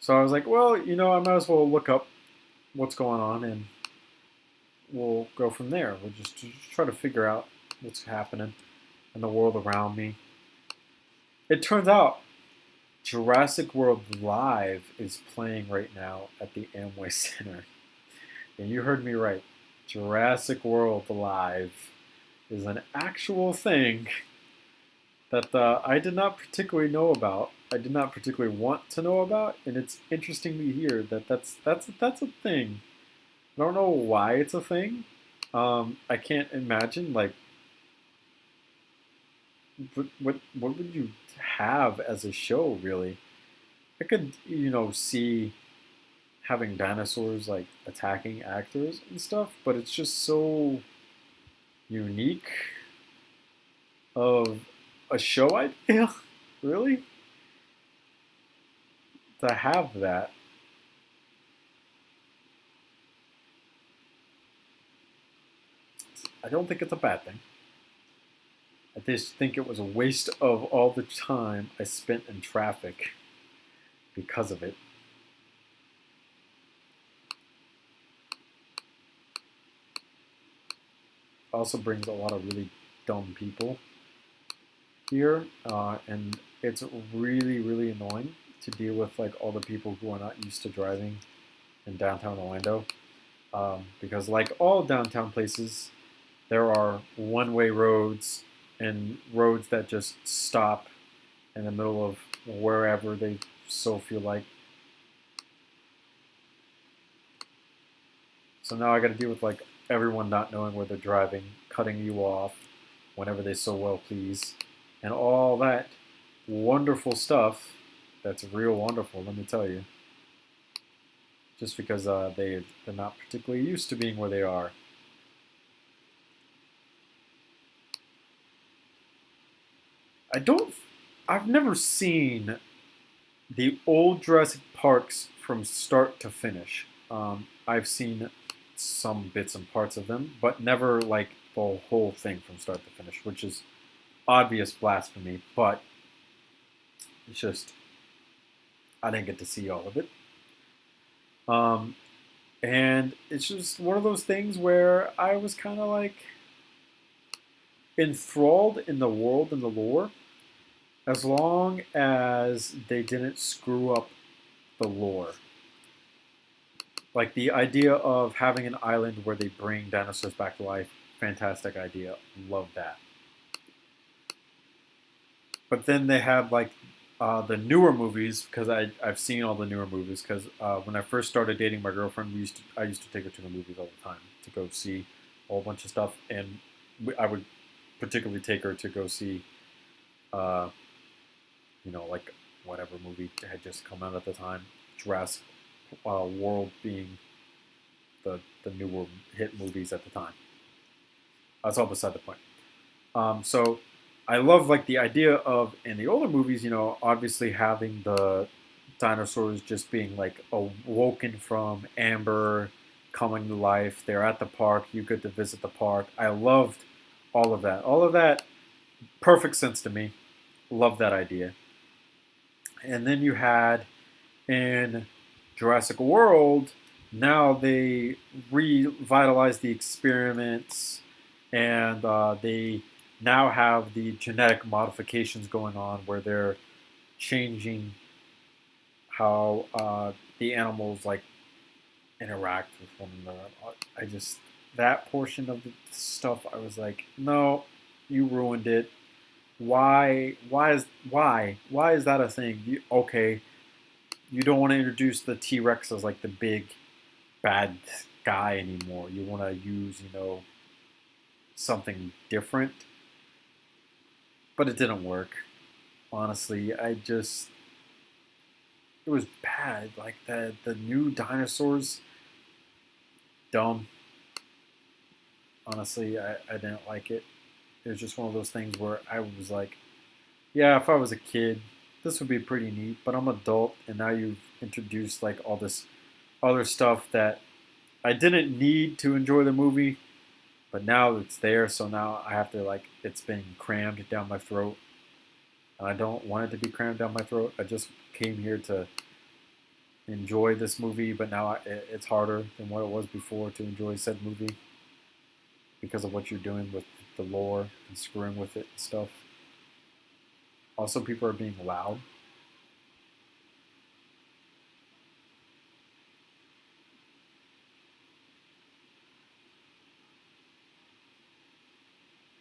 So I was like, well, I might as well look up what's going on and we'll go from there. We'll just try to figure out what's happening in the world around me. It turns out Jurassic World Live is playing right now at the Amway Center. And you heard me right. Jurassic World Live is an actual thing that I did not particularly know about. I did not particularly want to know about, and it's interesting to hear that that's a thing. I don't know why it's a thing. I can't imagine like what would you have as a show, really? I could, see having dinosaurs like attacking actors and stuff, but it's just so unique of a show idea, really, to have that. I don't think it's a bad thing. I just think it was a waste of all the time I spent in traffic because of it. Also brings a lot of really dumb people here, and it's really, really annoying to deal with like all the people who are not used to driving in downtown Orlando, because like all downtown places, there are one-way roads and roads that just stop in the middle of wherever they so feel like. So now I got to deal with like everyone not knowing where they're driving, cutting you off whenever they so well please, and all that wonderful stuff that's real wonderful, let me tell you. Just because they're not particularly used to being where they are. I've never seen the old Jurassic Parks from start to finish. I've seen some bits and parts of them, but never like the whole thing from start to finish, which is obvious blasphemy, but it's just, I didn't get to see all of it. And it's just one of those things where I was kind of like enthralled in the world and the lore, as long as they didn't screw up the lore. Like the idea of having an island where they bring dinosaurs back to life, fantastic idea, love that. But then they have like the newer movies, because I've seen all the newer movies, because when I first started dating my girlfriend, I used to take her to the movies all the time to go see a whole bunch of stuff, and I would particularly take her to go see, like whatever movie had just come out at the time, Jurassic World being the newer hit movies at the time. That's all beside the point. So I love like the idea of, in the older movies, obviously having the dinosaurs just being like awoken from amber, coming to life. They're at the park. You get to visit the park. I loved all of that. All of that, perfect sense to me. Love that idea. And then you had in Jurassic World, now they revitalized the experiments, and they now have the genetic modifications going on where they're changing how the animals like interact with one another. That portion of the stuff, I was like, no, you ruined it. Why is that a thing? Okay, you don't want to introduce the T-Rex as like the big bad guy anymore. You want to use, something different. But it didn't work. Honestly, it was bad. Like the new dinosaurs, dumb. Honestly, I didn't like it. It was just one of those things where I was like, yeah, if I was a kid, this would be pretty neat, but I'm an adult, and now you've introduced like all this other stuff that I didn't need to enjoy the movie, but now it's there, so now I have to like, it's been crammed down my throat, and I don't want it to be crammed down my throat. I just came here to enjoy this movie, but now it's harder than what it was before to enjoy said movie because of what you're doing with the lore and screwing with it and stuff. Also, people are being loud.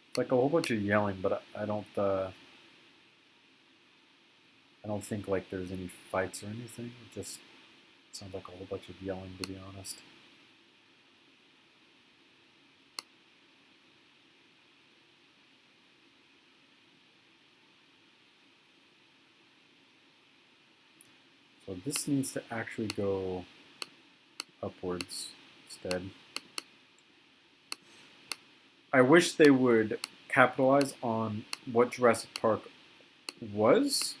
It's like a whole bunch of yelling, but I don't think like there's any fights or anything. It just sounds like a whole bunch of yelling, to be honest. So this needs to actually go upwards instead. I wish they would capitalize on what Jurassic Park was.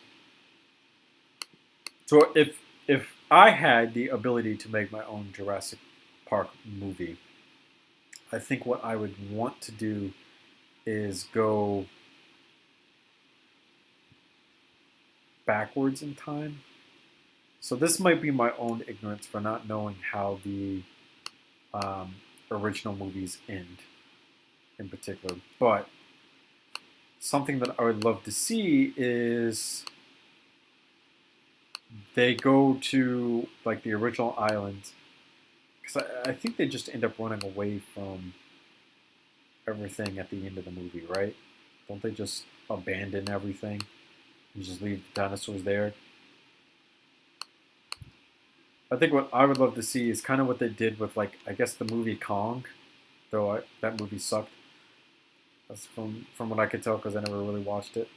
So if I had the ability to make my own Jurassic Park movie, I think what I would want to do is go backwards in time. So this might be my own ignorance for not knowing how the original movies end in particular. But something that I would love to see is they go to like the original island, because I think they just end up running away from everything at the end of the movie, right? Don't they just abandon everything and just leave the dinosaurs there? I think what I would love to see is kind of what they did with, like, I guess the movie Kong, though that movie sucked. That's from what I could tell, because I never really watched it.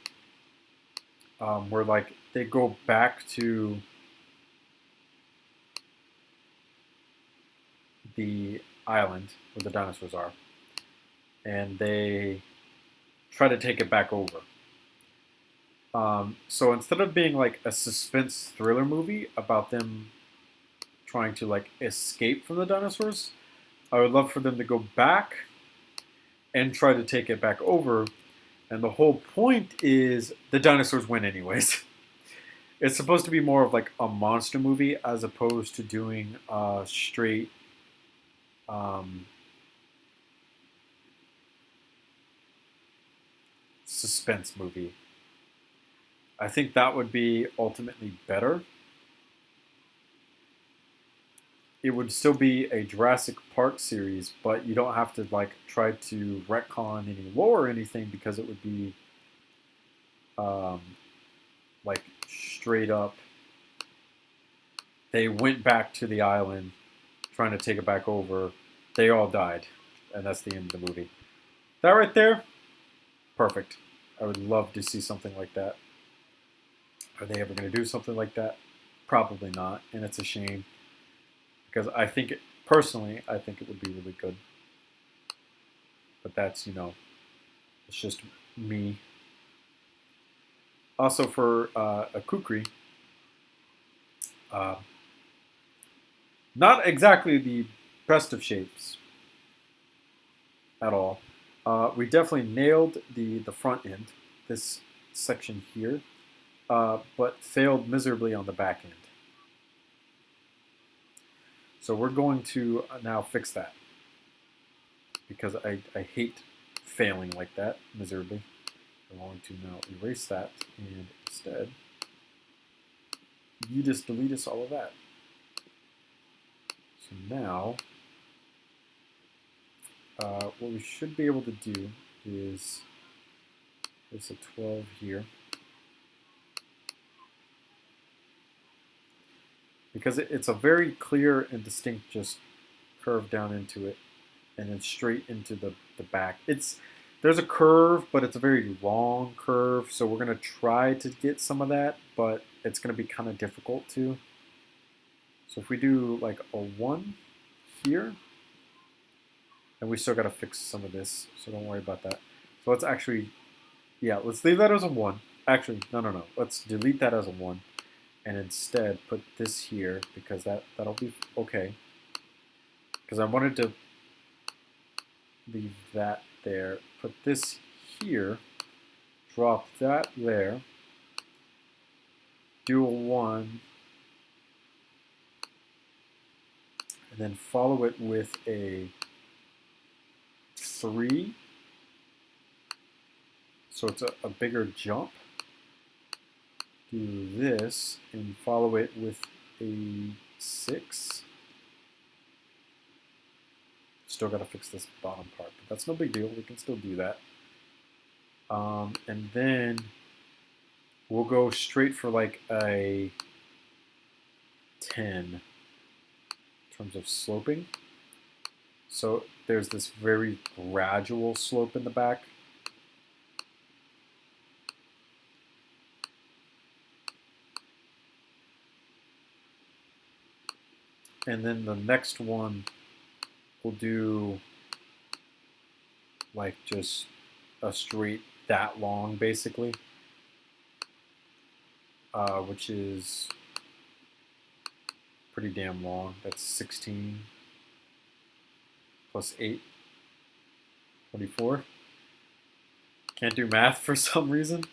where like they go back to the island where the dinosaurs are, and they try to take it back over. So instead of being like a suspense thriller movie about them trying to like escape from the dinosaurs, I would love for them to go back and try to take it back over. And the whole point is the dinosaurs win anyways. It's supposed to be more of like a monster movie as opposed to doing a straight suspense movie. I think that would be ultimately better. It would still be a Jurassic Park series, but you don't have to like try to retcon any lore or anything because it would be like straight up. They went back to the island, trying to take it back over. They all died, and that's the end of the movie. That right there, perfect. I would love to see something like that. Are they ever going to do something like that? Probably not, and it's a shame because I think personally, I think it would be really good. But that's, it's just me. Also for a Kukri, not exactly the best of shapes at all. We definitely nailed the front end, this section here, but failed miserably on the back end. So we're going to now fix that because I hate failing like that miserably. I'm going to now erase that and instead you just delete us all of that. So now what we should be able to do is there's a 12 here. Because it's a very clear and distinct just curve down into it and then straight into the back. There's a curve, but it's a very long curve, so we're going to try to get some of that, but it's going to be kind of difficult to. So if we do like a 1 here, and we still got to fix some of this, so don't worry about that. So let's actually, let's leave that as a 1. Actually, no. Let's delete that as a 1. And instead put this here because that'll be okay. Because I wanted to leave that there. Put this here, drop that there, do a 1, and then follow it with a 3. So it's a bigger jump. Do this and follow it with a 6. Still got to fix this bottom part, but that's no big deal. We can still do that. And then we'll go straight for like a 10 in terms of sloping. So there's this very gradual slope in the back. And then the next one we'll do like just a straight that long basically, which is pretty damn long. That's 16 plus 8, 24. Can't do math for some reason.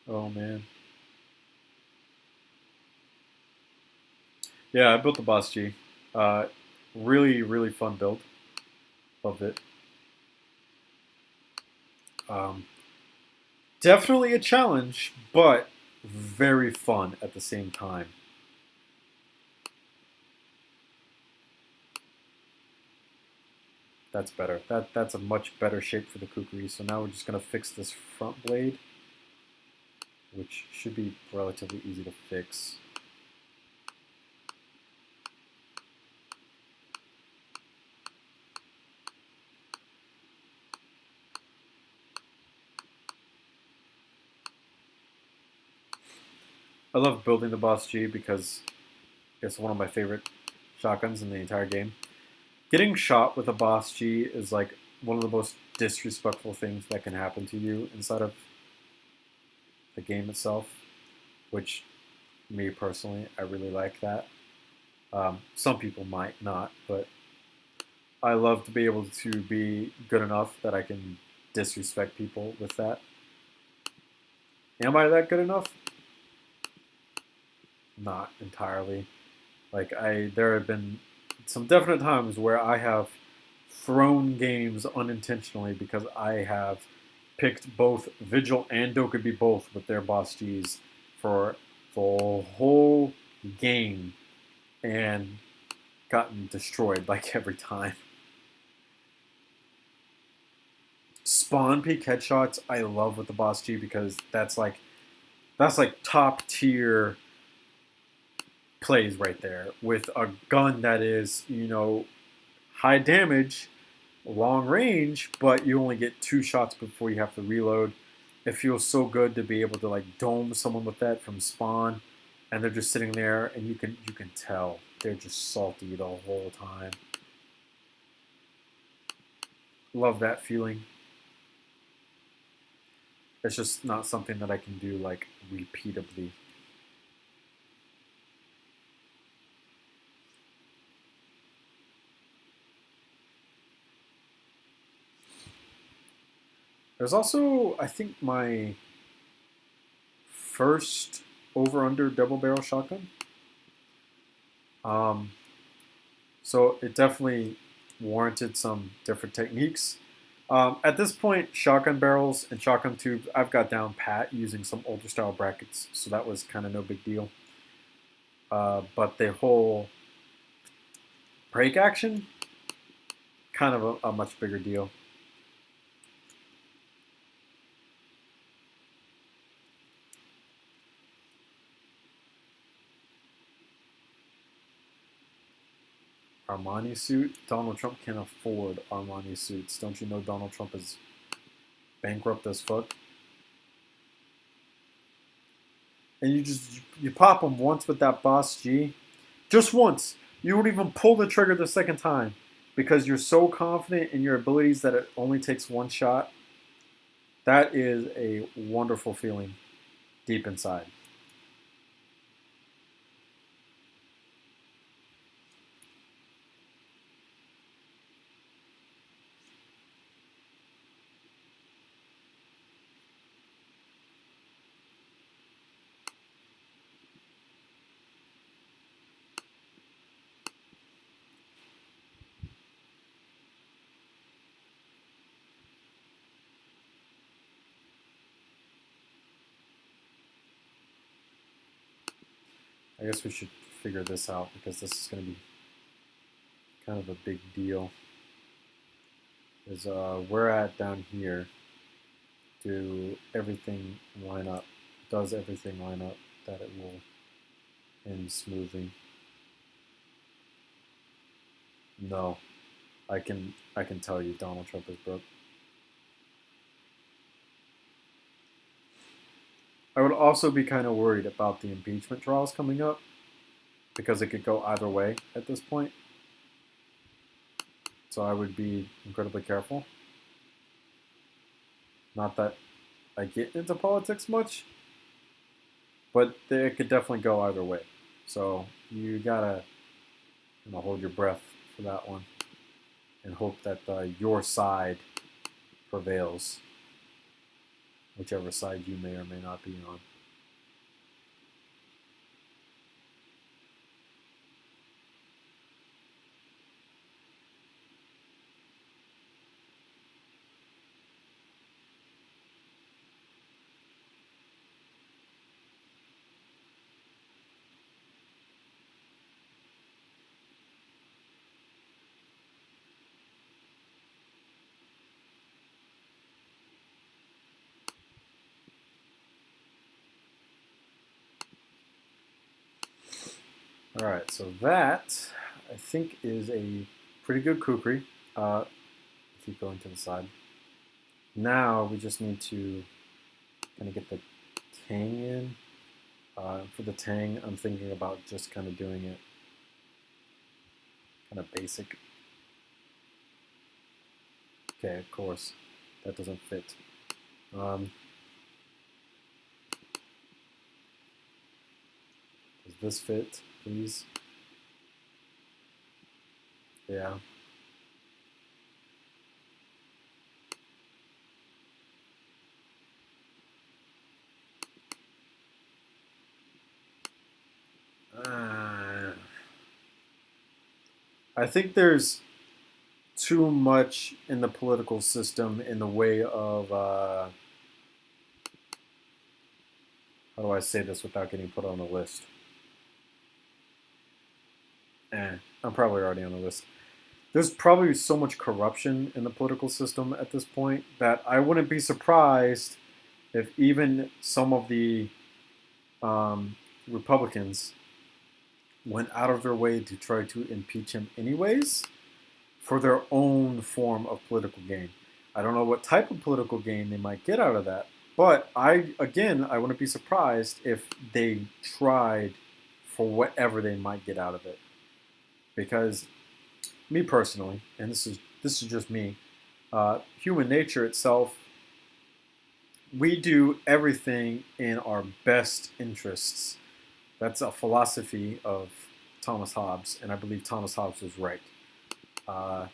Oh man. Yeah, I built the Boss G. Really, really fun build. Loved it. Definitely a challenge, but very fun at the same time. That's better. That's a much better shape for the Kukri. So now we're just going to fix this front blade, which should be relatively easy to fix. I love building the Boss G because it's one of my favorite shotguns in the entire game. Getting shot with a Boss G is like one of the most disrespectful things that can happen to you inside of the game itself, which me personally, I really like that. Some people might not, but I love to be able to be good enough that I can disrespect people with that. Am I that good enough? Not entirely. There have been some definite times where I have thrown games unintentionally because I have picked both Vigil and Dokubi both with their Boss Gs for the whole game and gotten destroyed like every time. Spawn peek headshots I love with the Boss G because that's like top tier plays right there with a gun that is, high damage, long range, but you only get 2 shots before you have to reload. It feels so good to be able to like dome someone with that from spawn, and they're just sitting there, and you can tell they're just salty the whole time. Love that feeling. It's just not something that I can do like repeatedly. There's also, I think, my first over-under double barrel shotgun. So it definitely warranted some different techniques. At this point, shotgun barrels and shotgun tubes, I've got down pat using some older style brackets, so that was kind of no big deal. But the whole break action, kind of a much bigger deal. Armani suit. Donald Trump can't afford Armani suits. Don't you know Donald Trump is bankrupt as fuck? And you pop him once with that Boss G, just once. You won't even pull the trigger the second time because you're so confident in your abilities that it only takes 1 shot. That is a wonderful feeling deep inside. I guess we should figure this out because this is going to be kind of a big deal. Is we're at down here. Do everything line up? Does everything line up that it will end smoothly? No, I can tell you Donald Trump is broke. I would also be kind of worried about the impeachment trials coming up because it could go either way at this point. So I would be incredibly careful. Not that I get into politics much, but it could definitely go either way. So you gotta hold your breath for that one and hope that your side prevails, whichever side you may or may not be on. All right, so that I think is a pretty good kukri. Keep going to the side. Now we just need to kind of get the king in. For the Tang, I'm thinking about just kind of doing it kind of basic. Okay, of course, that doesn't fit. Does this fit, please? Yeah. I think there's too much in the political system in the way of how do I say this without getting put on a list? I'm probably already on the list. There's probably so much corruption in the political system at this point that I wouldn't be surprised if even some of the Republicans went out of their way to try to impeach him anyways for their own form of political gain. I don't know what type of political gain they might get out of that, but I wouldn't be surprised if they tried for whatever they might get out of it. Because me personally, and this is just me, human nature itself, we do everything in our best interests. That's a philosophy of Thomas Hobbes, and I believe Thomas Hobbes was right. I'm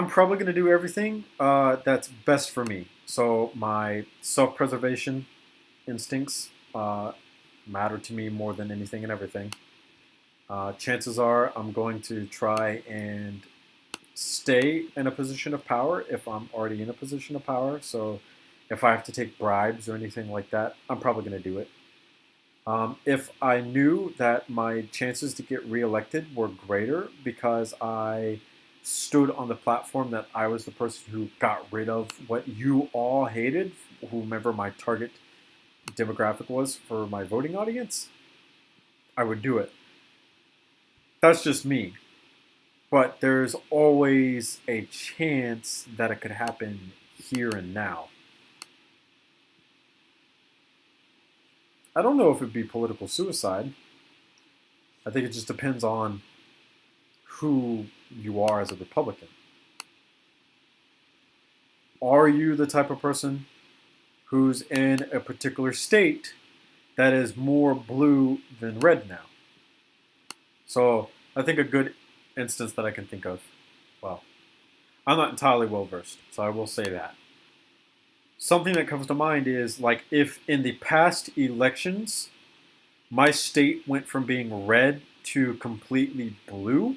probably going to do everything that's best for me. So my self-preservation instincts matter to me more than anything and everything. Chances are I'm going to try and stay in a position of power if I'm already in a position of power. So if I have to take bribes or anything like that, I'm probably going to do it. If I knew that my chances to get reelected were greater because I stood on the platform that I was the person who got rid of what you all hated, whomever my target demographic was for my voting audience, I would do it. That's just me. But there's always a chance that it could happen here and now. I don't know if it'd be political suicide. I think it just depends on who you are as a Republican. Are you the type of person who's in a particular state that is more blue than red now? So I think a good instance that I can think of, well, I'm not entirely well versed, so I will say that. Something that comes to mind is like if in the past elections, my state went from being red to completely blue,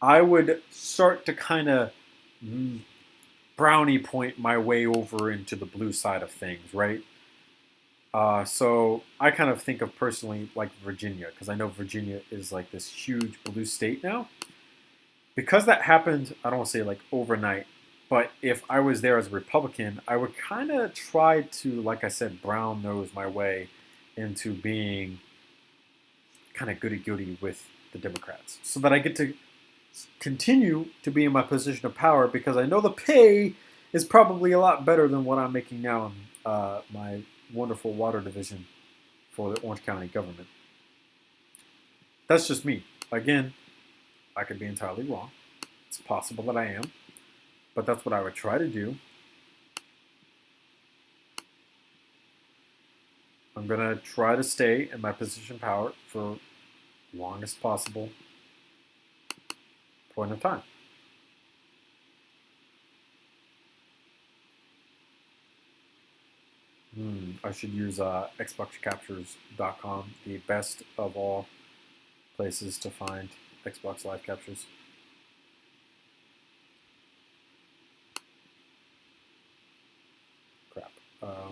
I would start to kind of brownie point my way over into the blue side of things, right? So I kind of think of personally like Virginia, because I know Virginia is like this huge blue state now. Because that happened, I don't want to say like overnight, but if I was there as a Republican, I would kind of try to, like I said, brown nose my way into being kind of goody-goody with the Democrats so that I get to continue to be in my position of power because I know the pay is probably a lot better than what I'm making now in my wonderful water division for the Orange County government. That's just me. Again, I could be entirely wrong. It's possible that I am, but that's what I would try to do. I'm going to try to stay in my position of power for the longest possible point of time. I should use xboxcaptures.com, the best of all places to find Xbox Live captures. Crap.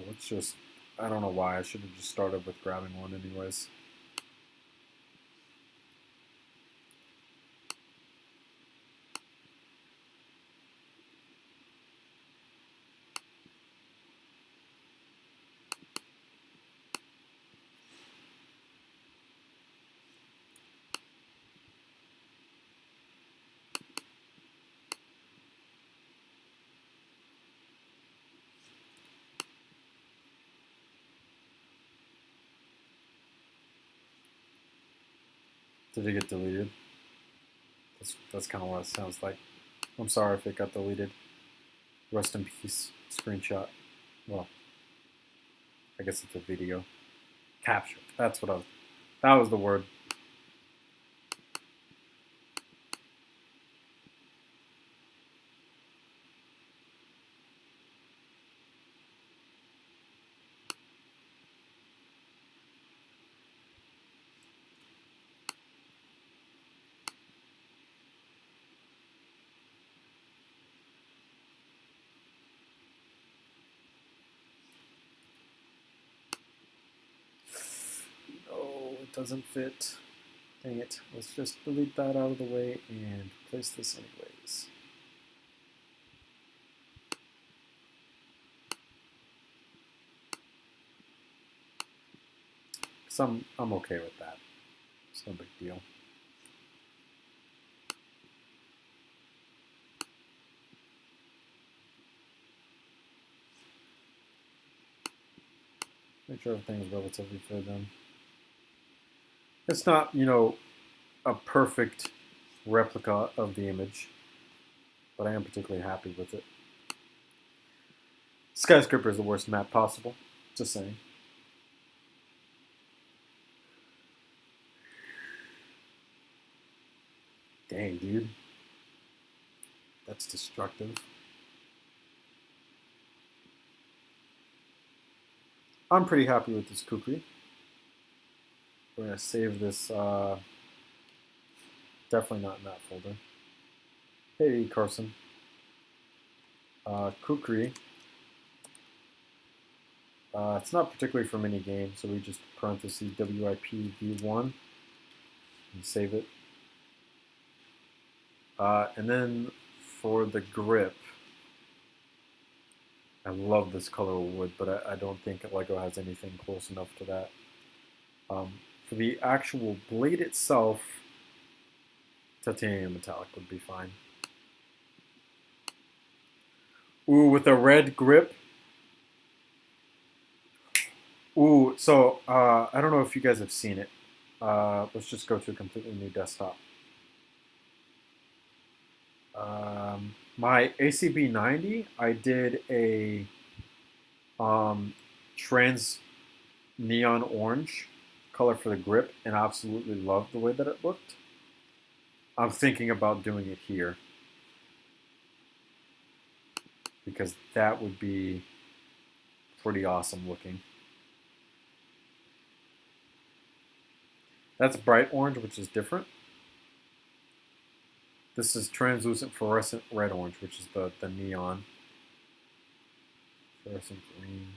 Let's just, I don't know why, I should have just started with grabbing one anyways. Did it get deleted? That's kind of what it sounds like. I'm sorry if it got deleted. Rest in peace. Screenshot. Well, I guess it's a video. Capture. That was the word. No, it doesn't fit. Dang it. Let's just delete that out of the way and place this anyways. So I'm okay with that. It's no big deal. Make sure everything is relatively fair then. It's not, you know, a perfect replica of the image, but I am particularly happy with it. Skyscraper is the worst map possible. Just saying. Dang, dude. That's destructive. I'm pretty happy with this Kukri. We're going to save this, definitely not in that folder. Hey, Carson. Kukri. It's not particularly from any game, so we just parentheses Pt.1 and save it. And then for the grip, I love this color of wood, but I don't think LEGO has anything close enough to that. For the actual blade itself, titanium metallic would be fine. Ooh, with a red grip. Ooh, so I don't know if you guys have seen it. Let's just go to a completely new desktop. My ACB 90, I did a trans neon orange color for the grip and absolutely loved the way that it looked. I'm thinking about doing it here because that would be pretty awesome looking. That's bright orange, which is different. This is translucent fluorescent red orange, which is the neon. Fluorescent green.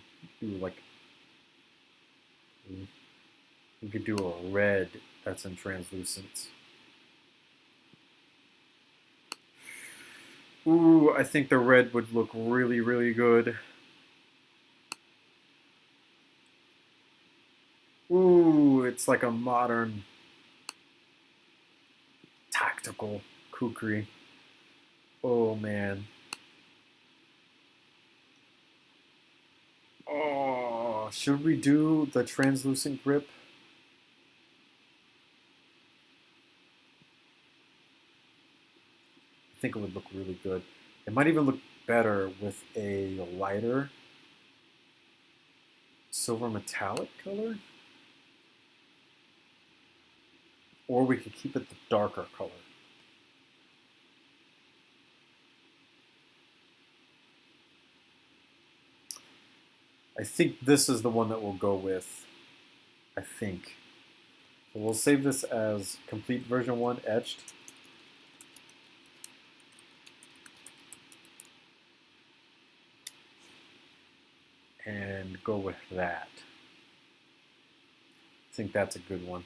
Ooh, like we could do a red that's in translucence. Ooh, I think the red would look really, really good. Ooh, it's like a modern tactical Kukri. Oh, man. Oh, should we do the translucent grip? I think it would look really good. It might even look better with a lighter silver metallic color. Or we could keep it the darker color. I think this is the one that we'll go with. I think. So we'll save this as complete version 1 etched. And go with that. I think that's a good one.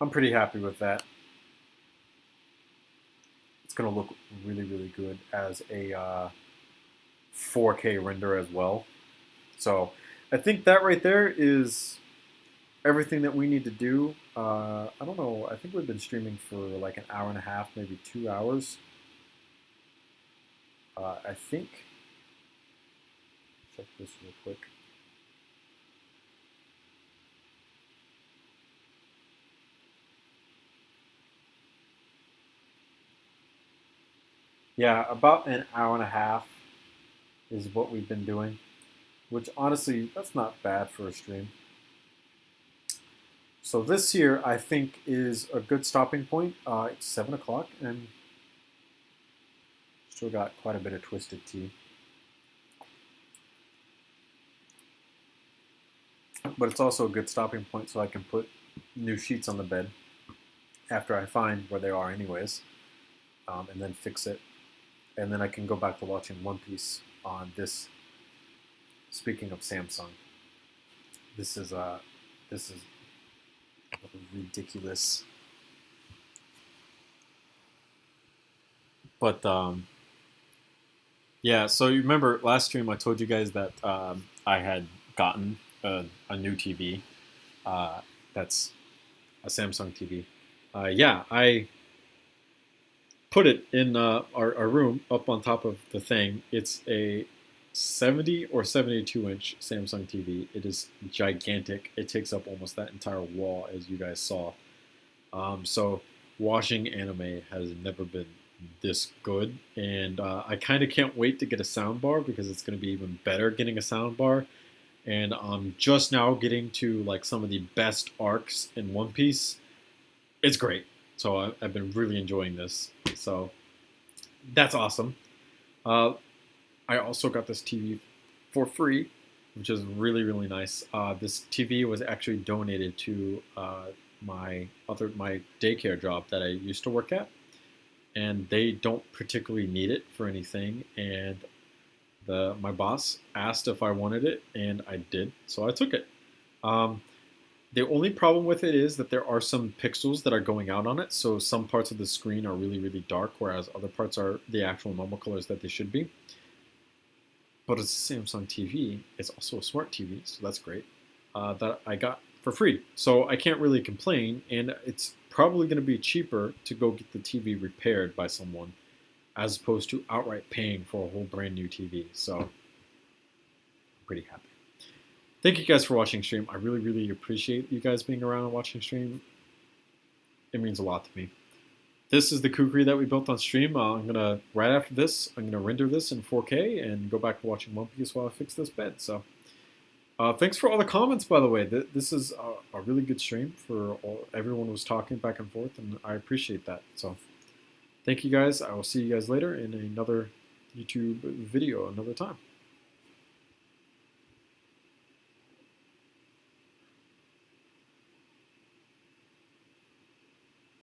I'm pretty happy with that. It's going to look really, really good as a 4K render as well. So I think that right there is everything that we need to do. I don't know. I think we've been streaming for like an hour and a half, maybe 2 hours. I think. Check this real quick. Yeah, about an hour and a half is what we've been doing, which honestly, that's not bad for a stream. So this here, I think, is a good stopping point. It's 7 o'clock, and still got quite a bit of twisted tea. But it's also a good stopping point so I can put new sheets on the bed after I find where they are anyways, and then fix it. And then I can go back to watching One Piece on this. Speaking of Samsung, this is ridiculous. But yeah, so you remember last stream I told you guys that I had gotten a new TV. That's a Samsung TV. Yeah, I put it in our room up on top of the thing. It's a 70 or 72 inch Samsung TV. It is gigantic. It takes up almost that entire wall, as you guys saw. So watching anime has never been this good, and I kind of can't wait to get a sound bar because it's going to be even better getting a sound bar. And I'm just now getting to like some of the best arcs in One Piece. It's great. So I've been really enjoying this. So that's awesome. I also got this TV for free, which is really, really nice. This TV was actually donated to my daycare job that I used to work at, and they don't particularly need it for anything. And my boss asked if I wanted it, and I did, so I took it. The only problem with it is that there are some pixels that are going out on it, so some parts of the screen are really, really dark, whereas other parts are the actual normal colors that they should be. But it's a Samsung TV. It's also a smart TV, so that's great. That I got for free. So I can't really complain, and it's probably going to be cheaper to go get the TV repaired by someone as opposed to outright paying for a whole brand new TV. So I'm pretty happy. Thank you guys for watching stream. I really, really appreciate you guys being around and watching stream. It means a lot to me. This is the Kukri that we built on stream. Right after this, I'm gonna render this in 4K and go back to watching One Piece while I fix this bed. So, thanks for all the comments, by the way. This is a really good stream for everyone was talking back and forth, and I appreciate that. So, thank you guys. I will see you guys later in another YouTube video another time.